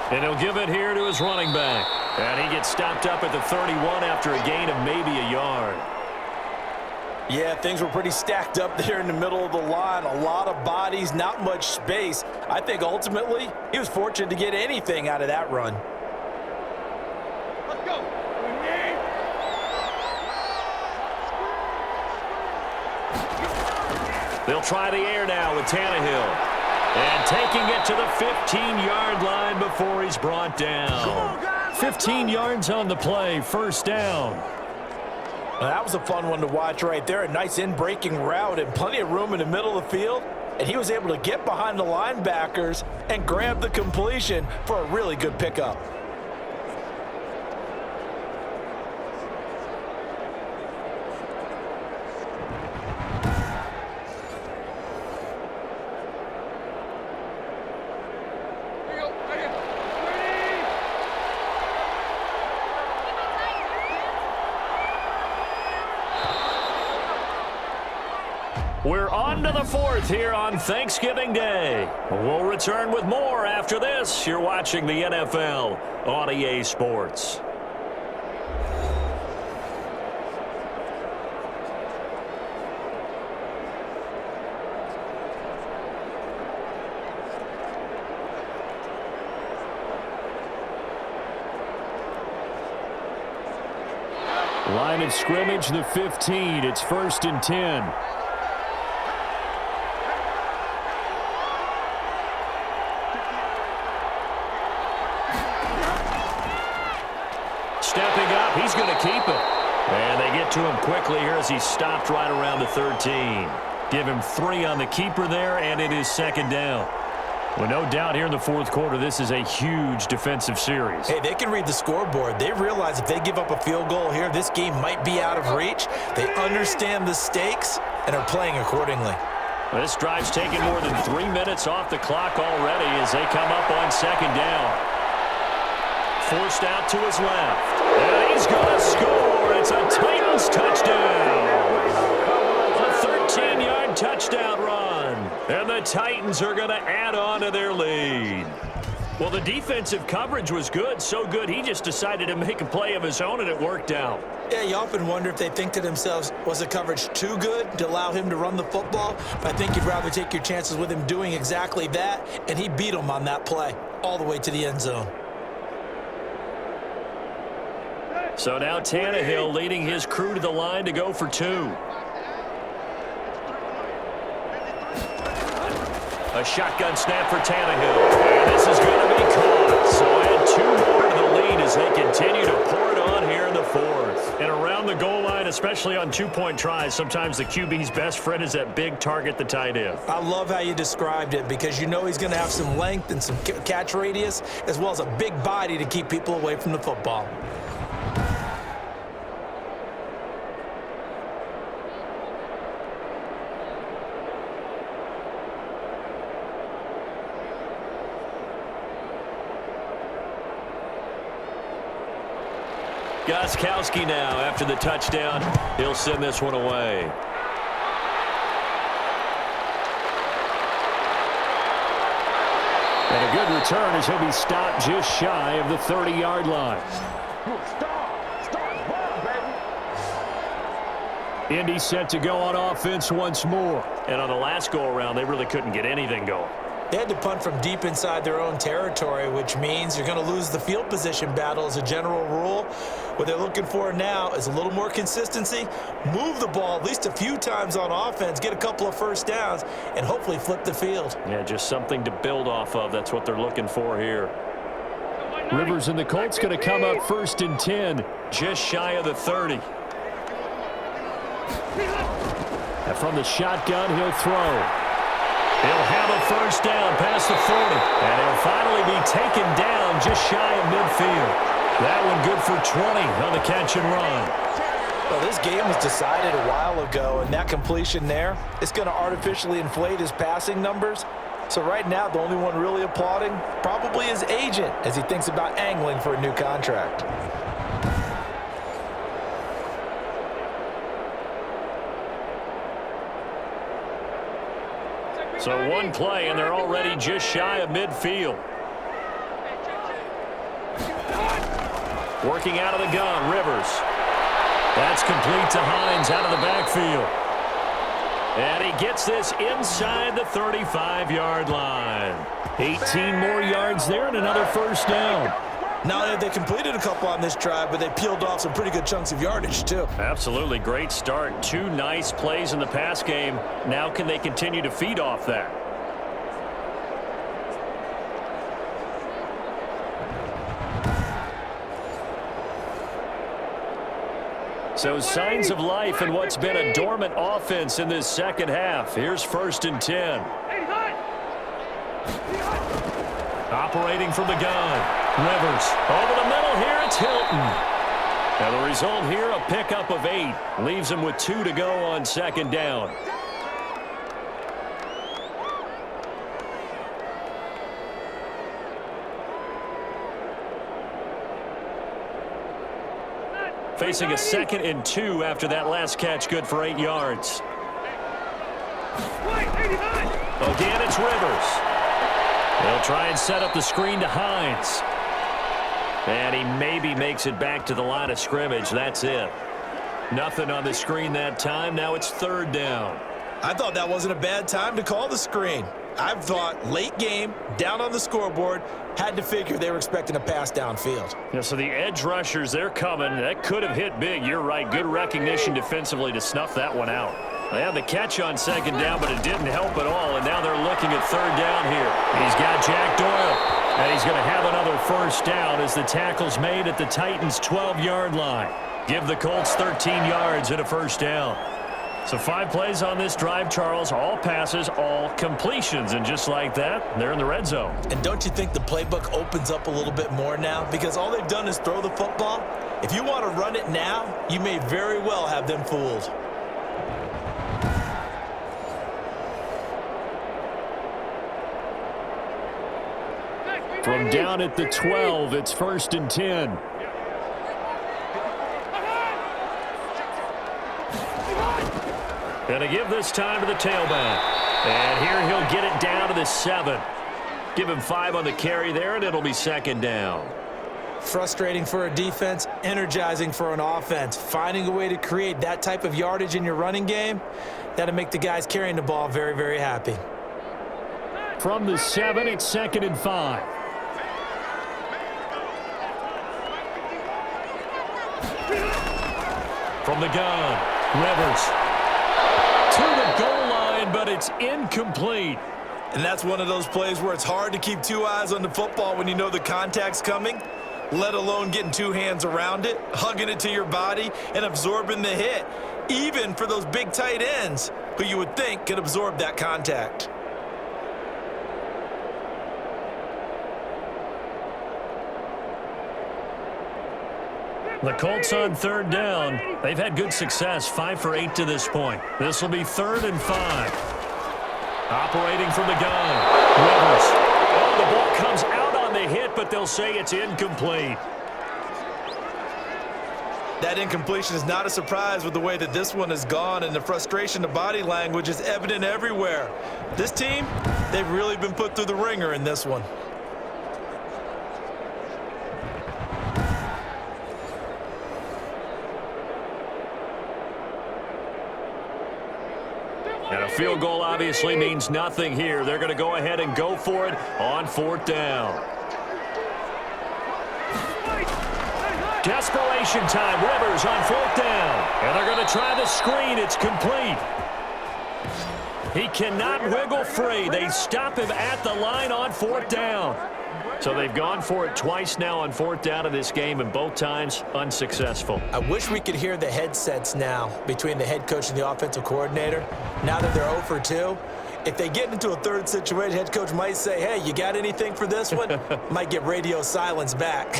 And he'll give it here to his running back. And he gets stopped up at the 31 after a gain of maybe a yard. Yeah, things were pretty stacked up there in the middle of the line. A lot of bodies, not much space. I think ultimately he was fortunate to get anything out of that run. Let's go. They'll try the air now with Tannehill. And taking it to the 15-yard line before he's brought down. 15 yards on the play, 1st down. Well, that was a fun one to watch right there. A nice in-breaking route and plenty of room in the middle of the field. And he was able to get behind the linebackers and grab the completion for a really good pickup. We're on to the fourth here on Thanksgiving Day. We'll return with more after this. You're watching the NFL on EA Sports. Line of scrimmage, the 15. It's 1st and 10. Stepping up, he's going to keep it. And they get to him quickly here as he stopped right around the 13. Give him 3 on the keeper there, and it is 2nd down. Well, no doubt here in the fourth quarter, this is a huge defensive series. Hey, they can read the scoreboard. They realize if they give up a field goal here, this game might be out of reach. They understand the stakes and are playing accordingly. Well, this drive's taken more than 3 minutes off the clock already as they come up on 2nd down. Forced out to his left. And he's going to score. It's a Titans touchdown. A 13-yard touchdown run. And the Titans are going to add on to their lead. Well, the defensive coverage was good. So good, he just decided to make a play of his own, and it worked out. Yeah, you often wonder if they think to themselves, was the coverage too good to allow him to run the football? But I think you'd rather take your chances with him doing exactly that, and he beat him on that play all the way to the end zone. So now Tannehill leading his crew to the line to go for 2. A shotgun snap for Tannehill. And this is going to be caught. So add 2 more to the lead as they continue to pour it on here in the fourth. And around the goal line, especially on 2-point tries, sometimes the QB's best friend is that big target, the tight end. I love how you described it because you know he's going to have some length and some catch radius as well as a big body to keep people away from the football. Gostkowski now after the touchdown. He'll send this one away. And a good return as he'll be stopped just shy of the 30-yard line. Indy set to go on offense once more. And on the last go-around, they really couldn't get anything going. They had to punt from deep inside their own territory, which means you're going to lose the field position battle as a general rule. What they're looking for now is a little more consistency, move the ball at least a few times on offense, get a couple of first downs, and hopefully flip the field. Yeah, just something to build off of. That's what they're looking for here. Rivers and the Colts going to come up 1st and 10. Just shy of the 30. And from the shotgun, he'll throw. He'll have a first down past the 40. And he'll finally be taken down just shy of midfield. That one good for 20 on the catch and run. Well, this game was decided a while ago, and that completion there is going to artificially inflate his passing numbers. So right now, the only one really applauding probably his agent as he thinks about angling for a new contract. So one play, and they're already just shy of midfield. Working out of the gun, Rivers. That's complete to Hines out of the backfield. And he gets this inside the 35-yard line. 18 more yards there and another first down. Not only have they completed a couple on this drive, but they peeled off some pretty good chunks of yardage, too. Absolutely. Great start. 2 nice plays in the pass game. Now can they continue to feed off that? So signs of life in what's been a dormant offense in this second half. Here's 1st and 10. Operating from the gun. Rivers over the middle here. It's Hilton. Now the result here, a pickup of 8. Leaves him with 2 to go on 2nd down. Facing a 2nd and 2 after that last catch, good for 8 yards. Again, it's Rivers. They'll try and set up the screen to Hines. And he maybe makes it back to the line of scrimmage. That's it. Nothing on the screen that time. Now it's 3rd down. I thought that wasn't a bad time to call the screen. I've thought late game, down on the scoreboard, had to figure they were expecting a pass downfield. Yeah, so the edge rushers, they're coming. That could have hit big. You're right. Good recognition defensively to snuff that one out. They had the catch on 2nd down, but it didn't help at all, and now they're looking at 3rd down here. He's got Jack Doyle, and he's going to have another 1st down as the tackle's made at the Titans' 12-yard line. Give the Colts 13 yards and a 1st down. So 5 plays on this drive, Charles. All passes, all completions. And just like that, they're in the red zone. And don't you think the playbook opens up a little bit more now? Because all they've done is throw the football. If you want to run it now, you may very well have them fooled. From down at the 12, it's 1st and 10. Going to give this time to the tailback. And here he'll get it down to the 7. Give him 5 on the carry there, and it'll be 2nd down. Frustrating for a defense, energizing for an offense. Finding a way to create that type of yardage in your running game, that'll make the guys carrying the ball very, very happy. From the 7, it's 2nd and 5. From the gun, Rivers. To the goal line, but it's incomplete. And that's one of those plays where it's hard to keep 2 eyes on the football when you know the contact's coming, let alone getting 2 hands around it, hugging it to your body, and absorbing the hit, even for those big tight ends who you would think could absorb that contact. The Colts on 3rd down. They've had good success, 5 for 8 to this point. This will be 3rd and 5. Operating from the gun. Rivers. Oh, the ball comes out on the hit, but they'll say it's incomplete. That incompletion is not a surprise with the way that this one has gone, and the frustration of body language is evident everywhere. This team, they've really been put through the ringer in this one. And a field goal obviously means nothing here. They're going to go ahead and go for it on 4th down. Desperation time. Rivers on 4th down. And they're going to try the screen. It's complete. He cannot wiggle free. They stop him at the line on 4th down. So they've gone for it twice now on 4th down in this game, and both times unsuccessful. I wish we could hear the headsets now between the head coach and the offensive coordinator. Now that they're 0 for 2, if they get into a 3rd situation, head coach might say, hey, you got anything for this one? Might get radio silence back.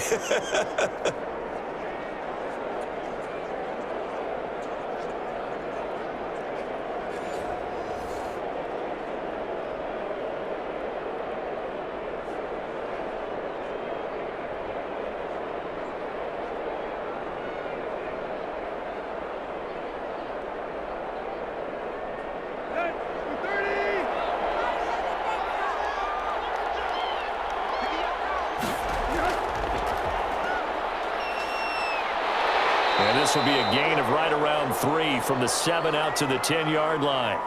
And this will be a gain of right around 3 from the 7 out to the 10-yard line.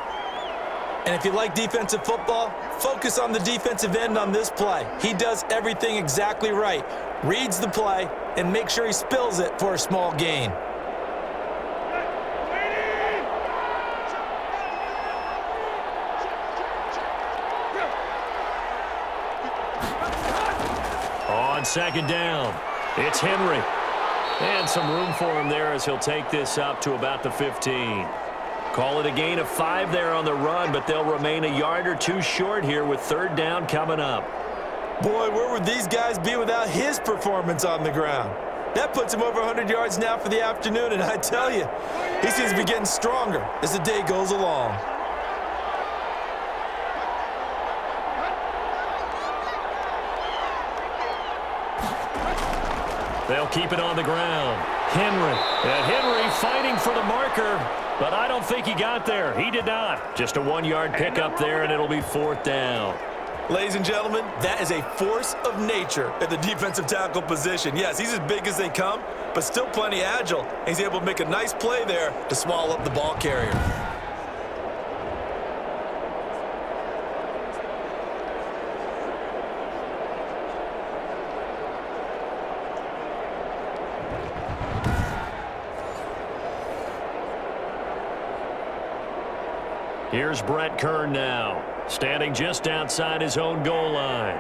And if you like defensive football, focus on the defensive end on this play. He does everything exactly right. Reads the play and makes sure he spills it for a small gain. On 2nd down, it's Henry. And some room for him there as he'll take this up to about the 15. Call it a gain of 5 there on the run, but they'll remain a yard or two short here with third down coming up. Boy, where would these guys be without his performance on the ground? That puts him over 100 yards now for the afternoon, and I tell you, he seems to be getting stronger as the day goes along. They'll keep it on the ground. Henry. And Henry fighting for the marker, but I don't think he got there. He did not. Just a 1-yard pickup there, and it'll be fourth down. Ladies and gentlemen, that is a force of nature at the defensive tackle position. Yes, he's as big as they come, but still plenty agile. He's able to make a nice play there to swallow up the ball carrier. Here's Brett Kern now, standing just outside his own goal line.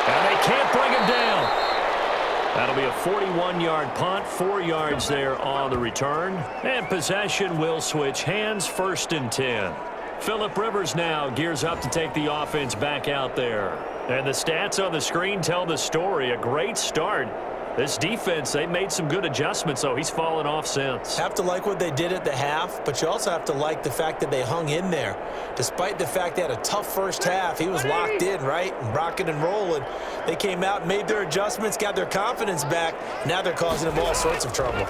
And they can't bring him down. That'll be a 41-yard punt, 4 yards there on the return. And possession will switch hands, 1st and 10. Phillip Rivers now gears up to take the offense back out there. And the stats on the screen tell the story. A great start. This defense, they made some good adjustments, so he's fallen off since. Have to like what they did at the half, but you also have to like the fact that they hung in there. Despite the fact they had a tough first half, he was locked in, right, and rocking and rolling. They came out, made their adjustments, got their confidence back. Now they're causing them all sorts of trouble. Throwing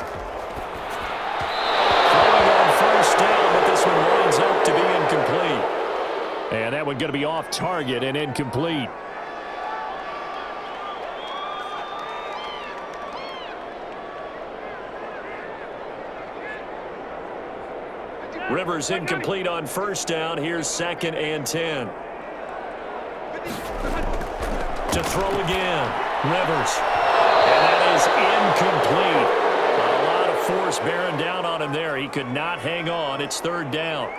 on first down, but this one winds up to be incomplete. And that one going to be off target and incomplete. Rivers incomplete on first down. Here's 2nd and 10. To throw again. Rivers. And that is incomplete. A lot of force bearing down on him there. He could not hang on. It's 3rd down.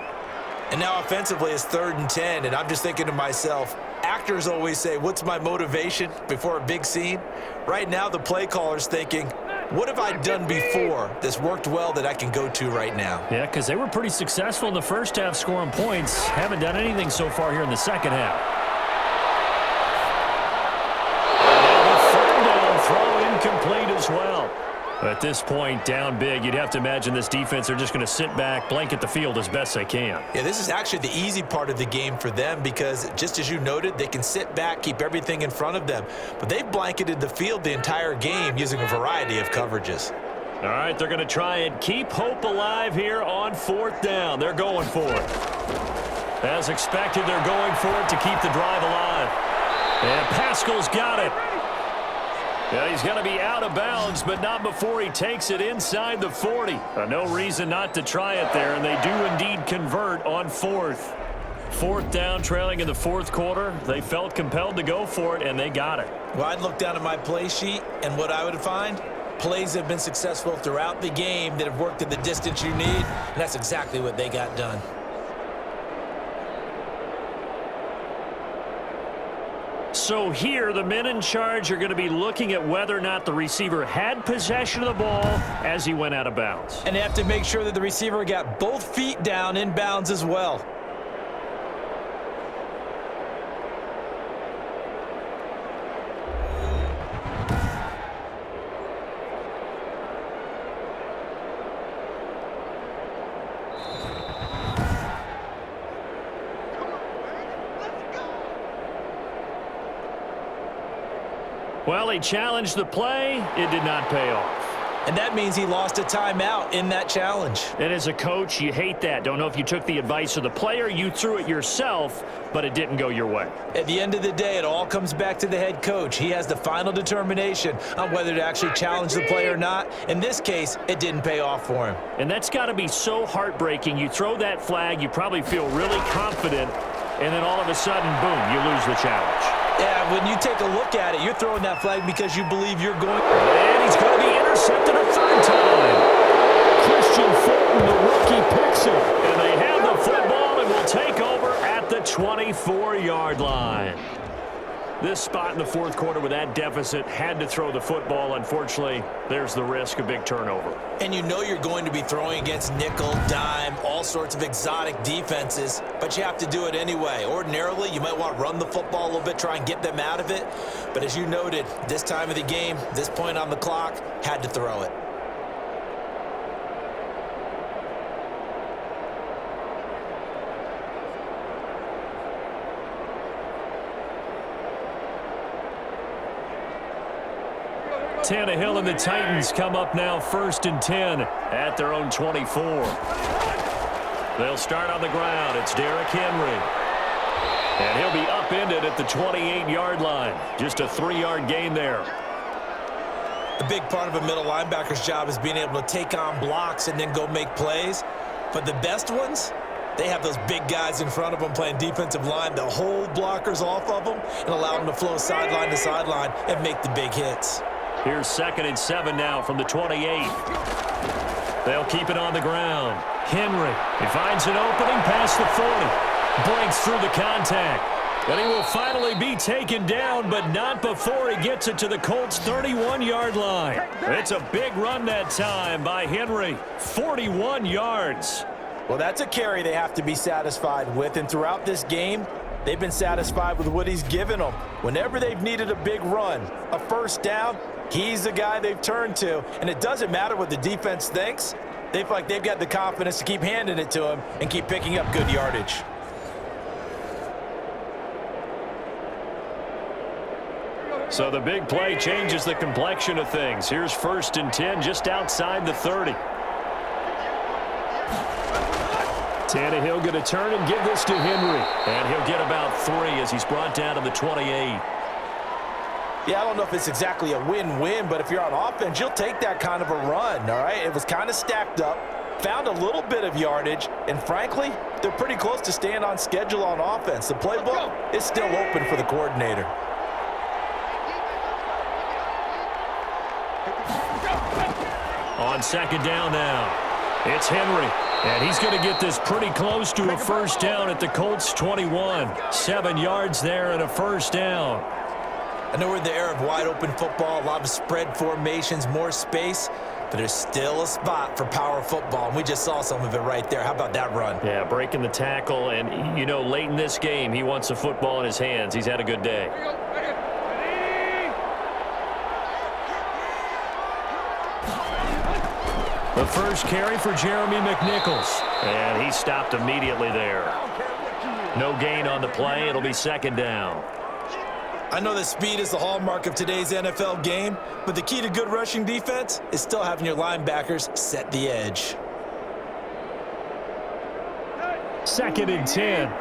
And now offensively it's 3rd and 10, and I'm just thinking to myself, actors always say, what's my motivation before a big scene? Right now the play caller's thinking, what have I done before that's worked well that I can go to right now? Yeah, because they were pretty successful in the first half scoring points. Haven't done anything so far here in the second half. And the 3rd down throw incomplete as well. At this point, down big, you'd have to imagine this defense are just going to sit back, blanket the field as best they can. Yeah, this is actually the easy part of the game for them because, just as you noted, they can sit back, keep everything in front of them. But they've blanketed the field the entire game using a variety of coverages. All right, they're going to try and keep hope alive here on 4th down. They're going for it. As expected, they're going for it to keep the drive alive. And Pascal's got it. Yeah, he's going to be out of bounds, but not before he takes it inside the 40. No reason not to try it there, and they do indeed convert on 4th. 4th down, trailing in the 4th quarter. They felt compelled to go for it, and they got it. Well, I'd look down at my play sheet, and what I would find, plays have been successful throughout the game that have worked at the distance you need, and that's exactly what they got done. So here, the men in charge are going to be looking at whether or not the receiver had possession of the ball as he went out of bounds. And they have to make sure that the receiver got both feet down in bounds as well. Well, he challenged the play. It did not pay off. And that means he lost a timeout in that challenge. And as a coach, you hate that. Don't know if you took the advice of the player, you threw it yourself, but it didn't go your way. At the end of the day, it all comes back to the head coach. He has the final determination on whether to actually challenge the play or not. In this case, it didn't pay off for him. And that's got to be so heartbreaking. You throw that flag, you probably feel really confident, and then all of a sudden, boom, you lose the challenge. Yeah, when you take a look at it, you're throwing that flag because you believe you're going. And he's going to be intercepted a 3rd time. Christian Fulton, the rookie, picks it. And they have the football and will take over at the 25. 24-yard line. This spot in the fourth quarter with that deficit had to throw the football. Unfortunately, there's the risk of big turnover. And you know you're going to be throwing against nickel, dime, all sorts of exotic defenses, but you have to do it anyway. Ordinarily, you might want to run the football a little bit, try and get them out of it. But as you noted, this time of the game, this point on the clock, had to throw it. Tannehill and the Titans come up now 1st and 10 at their own 24. They'll start on the ground. It's Derrick Henry. And he'll be upended at the 28-yard line. Just a 3-yard gain there. A big part of a middle linebacker's job is being able to take on blocks and then go make plays. But the best ones, they have those big guys in front of them playing defensive line that hold blockers off of them and allow them to flow sideline to sideline and make the big hits. Here's 2nd and 7 now from the 28. They'll keep it on the ground. Henry, he finds an opening past the 40. Breaks through the contact. And he will finally be taken down, but not before he gets it to the Colts' 31-yard line. It's a big run that time by Henry. 41 yards. Well, that's a carry they have to be satisfied with, and throughout this game, they've been satisfied with what he's given them. Whenever they've needed a big run, a first down, he's the guy they've turned to. And it doesn't matter what the defense thinks. They feel like they've got the confidence to keep handing it to him and keep picking up good yardage. So the big play changes the complexion of things. Here's 1st and 10 just outside the 30. Tannehill going to turn and give this to Henry. And he'll get about 3 as he's brought down to the 28. Yeah, I don't know if it's exactly a win-win, but if you're on offense, you'll take that kind of a run, all right? It was kind of stacked up, found a little bit of yardage, and frankly, they're pretty close to staying on schedule on offense. The playbook is still open for the coordinator. On 2nd down now, it's Henry. And he's going to get this pretty close to a first down at the Colts' 21. 7 yards there and a first down. I know we're in the era of wide-open football, a lot of spread formations, more space, but there's still a spot for power football, and we just saw some of it right there. How about that run? Yeah, breaking the tackle, and, you know, late in this game, he wants the football in his hands. He's had a good day. The first carry for Jeremy McNichols, and he stopped immediately there. No gain on the play. It'll be 2nd down. I know that speed is the hallmark of today's NFL game, but the key to good rushing defense is still having your linebackers set the edge. 2nd and 10.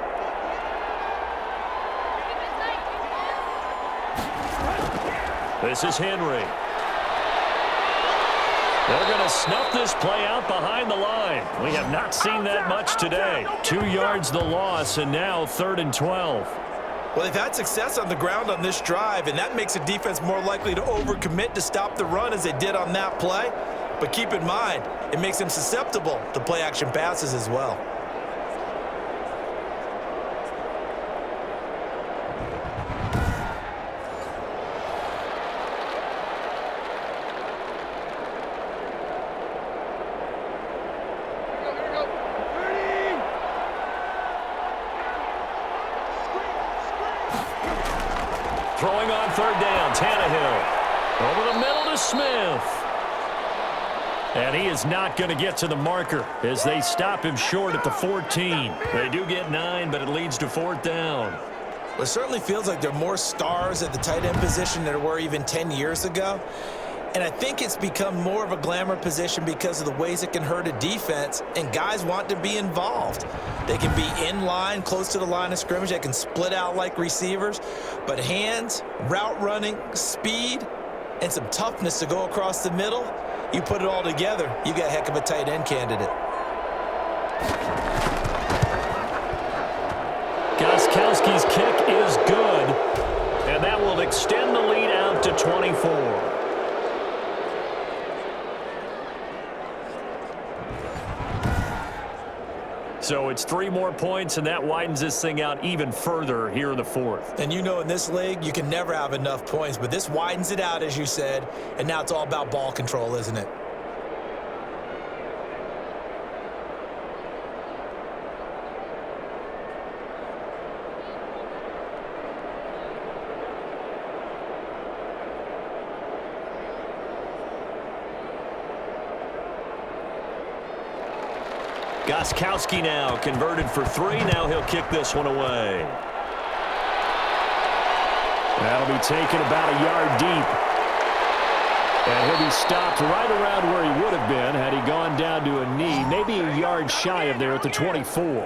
This is Henry. They're going to snuff this play out behind the line. We have not seen that much today. 2 yards the loss, and now 3rd and 12. Well, they've had success on the ground on this drive, and that makes a defense more likely to overcommit to stop the run as they did on that play. But keep in mind, it makes them susceptible to play-action passes as well. Throwing on 3rd down, Tannehill. Over the middle to Smith. And he is not going to get to the marker as they stop him short at the 14. They do get 9, but it leads to 4th down. Well, it certainly feels like there are more stars at the tight end position than there were even 10 years ago. And I think it's become more of a glamour position because of the ways it can hurt a defense, and guys want to be involved. They can be in line, close to the line of scrimmage. They can split out like receivers. But hands, route running, speed, and some toughness to go across the middle, you put it all together, you got a heck of a tight end candidate. Gostkowski's kick is good, and that will extend the lead out to 24. So it's 3 more points, and that widens this thing out even further here in the fourth. And you know in this league, you can never have enough points, but this widens it out, as you said, and now it's all about ball control, isn't it? Gostkowski now converted for 3. Now he'll kick this one away. That'll be taken about a yard deep. And he'll be stopped right around where he would have been had he gone down to a knee, maybe a yard shy of there at the 24.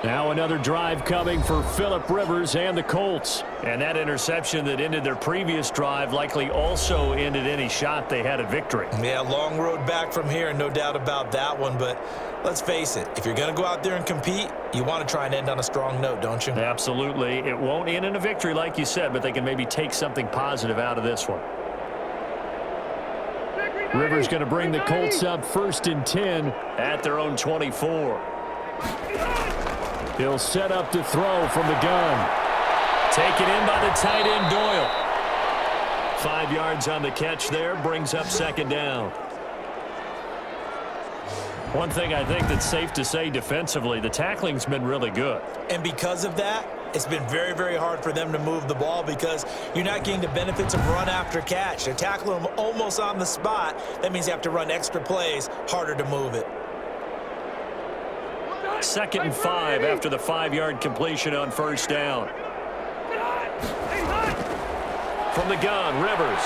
Now another drive coming for Phillip Rivers and the Colts. And that interception that ended their previous drive likely also ended any shot they had at victory. Yeah, long road back from here, no doubt about that one. But let's face it, if you're going to go out there and compete, you want to try and end on a strong note, don't you? Absolutely. It won't end in a victory like you said, but they can maybe take something positive out of this one. Rivers going to bring the Colts up 1st and 10 at their own 24. He'll set up to throw from the gun. Taken in by the tight end, Doyle. 5 yards on the catch there, brings up 2nd down. One thing I think that's safe to say defensively, the tackling's been really good. And because of that, it's been very, very hard for them to move the ball because you're not getting the benefits of run after catch. They're tackling them almost on the spot. That means you have to run extra plays, harder to move it. 2nd and 5 after the 5-yard completion on 1st down. From the gun, Rivers.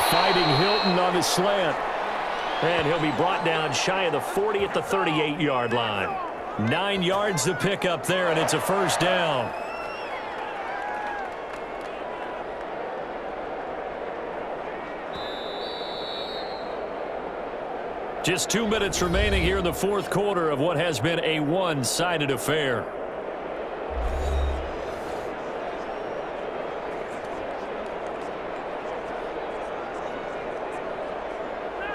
Fighting Hilton on the slant. And he'll be brought down shy of the 40 at the 38-yard line. 9 yards to pick up there, and it's a 1st down. Just 2 minutes remaining here in the 4th quarter of what has been a one-sided affair.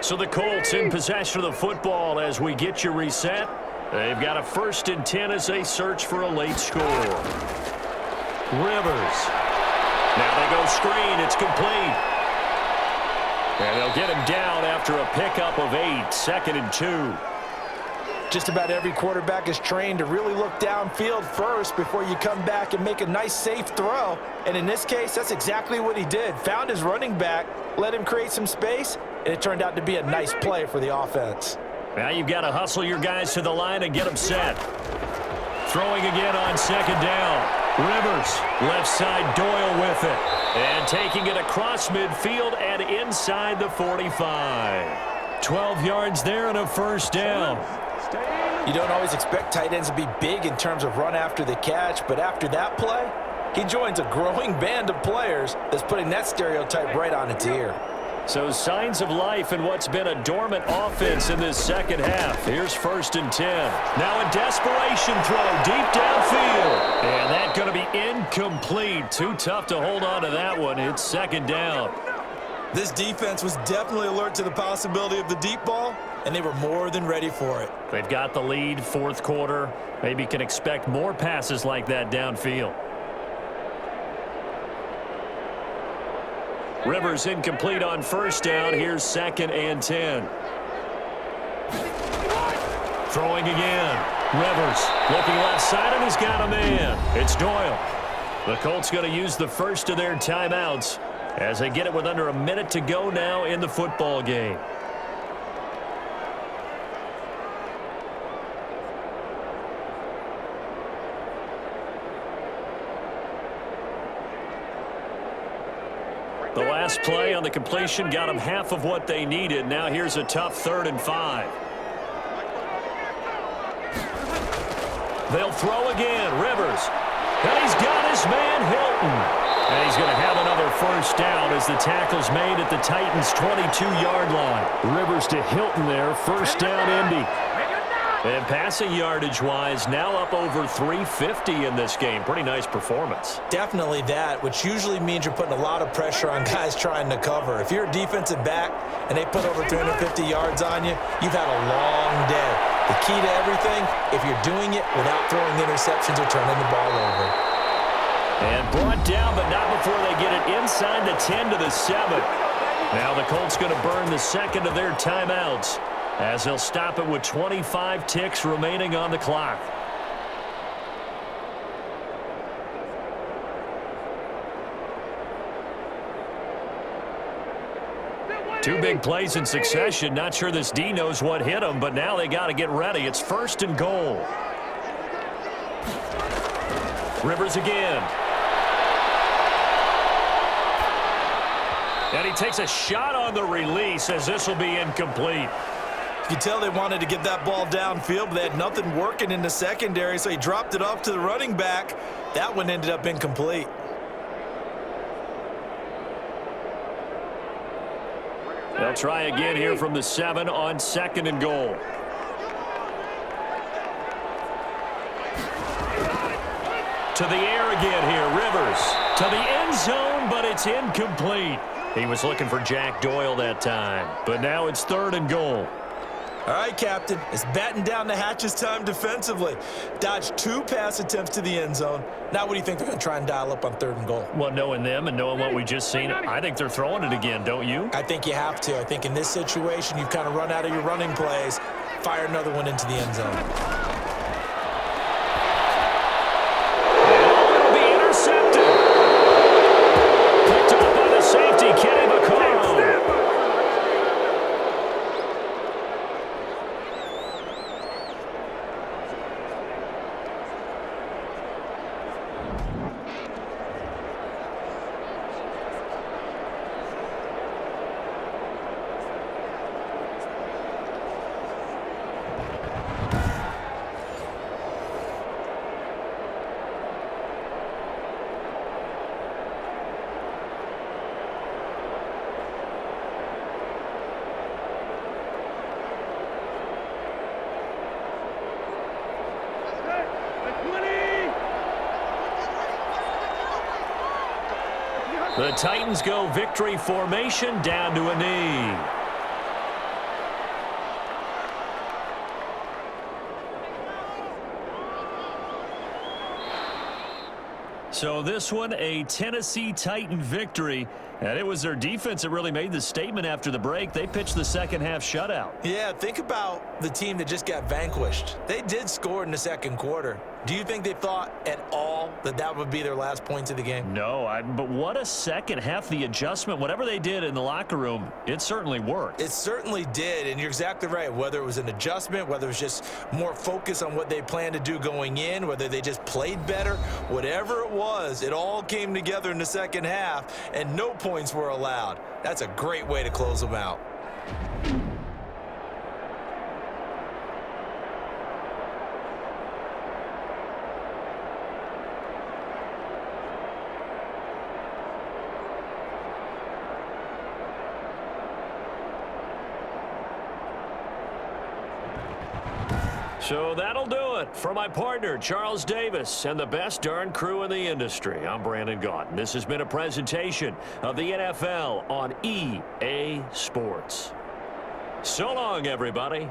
So the Colts in possession of the football as we get you reset. They've got a 1st and 10 as they search for a late score. Rivers. Now they go screen. It's complete. And they'll get him down after a pickup of 8, 2nd and 2. Just about every quarterback is trained to really look downfield first before you come back and make a nice, safe throw. And in this case, that's exactly what he did. Found his running back, let him create some space, and it turned out to be a nice play for the offense. Now you've got to hustle your guys to the line and get them set. Throwing again on 2nd down. Rivers, left side, Doyle with it. And taking it across midfield and inside the 45. 12 yards there and a 1st down. You don't always expect tight ends to be big in terms of run after the catch, but after that play, he joins a growing band of players that's putting that stereotype right on its ear. So signs of life in what's been a dormant offense in this 2nd half. Here's 1st and 10. Now a desperation throw deep downfield. And that's going to be incomplete. Too tough to hold on to that one. It's 2nd down. This defense was definitely alert to the possibility of the deep ball, and they were more than ready for it. They've got the lead, 4th quarter. Maybe can expect more passes like that downfield. Rivers incomplete on 1st down. Here's 2nd and 10. Throwing again. Rivers looking left side, and he's got a man. It's Doyle. The Colts going to use the first of their timeouts as they get it with under a minute to go now in the football game. The last play on the completion got them half of what they needed. Now here's a tough 3rd and 5. They'll throw again. Rivers. And he's got his man Hilton. And he's going to have another 1st down as the tackle's made at the Titans' 22-yard line. Rivers to Hilton there. 1st down, Indy. And passing yardage-wise, now up over 350 in this game. Pretty nice performance. Definitely that, which usually means you're putting a lot of pressure on guys trying to cover. If you're a defensive back and they put over 350 yards on you, you've had a long day. The key to everything, if you're doing it without throwing interceptions or turning the ball over. And brought down, but not before they get it inside the 10 to the 7. Now the Colts going to burn the second of their timeouts as they'll stop it with 25 ticks remaining on the clock. Two big plays in succession. Not sure this D knows what hit him, but now they got to get ready. It's 1st and goal. Rivers again. And he takes a shot on the release as this will be incomplete. You can tell they wanted to get that ball downfield, but they had nothing working in the secondary, so he dropped it off to the running back. That one ended up incomplete. They'll try again here from the 7 on 2nd and goal. To the air again here, Rivers. To the end zone, but it's incomplete. He was looking for Jack Doyle that time, but now it's 3rd and goal. All right, Captain, it's batten down the hatches time defensively. Dodged 2 pass attempts to the end zone. Now what do you think they're going to try and dial up on 3rd and goal? Well, knowing them and knowing what we just seen, I think they're throwing it again, don't you? I think you have to. I think in this situation, you've kind of run out of your running plays. Fire another one into the end zone. It'll be intercepted. Picked up by the safety, Kenny Vaccaro. The Titans go victory formation down to a knee. So this one, a Tennessee Titan victory. And it was their defense that really made the statement after the break. They pitched the second half shutout. Yeah, think about the team that just got vanquished. They did score in the second quarter. Do you think they thought at all that that would be their last points of the game? No, but what a second half. The adjustment, whatever they did in the locker room, it certainly worked. It certainly did, and you're exactly right. Whether it was an adjustment, whether it was just more focus on what they planned to do going in, whether they just played better, whatever it was, it all came together in the second half, and no points were allowed. That's a great way to close them out. So that'll do it for my partner, Charles Davis, and the best darn crew in the industry. I'm Brandon Gaudin. This has been a presentation of the NFL on EA Sports. So long, everybody.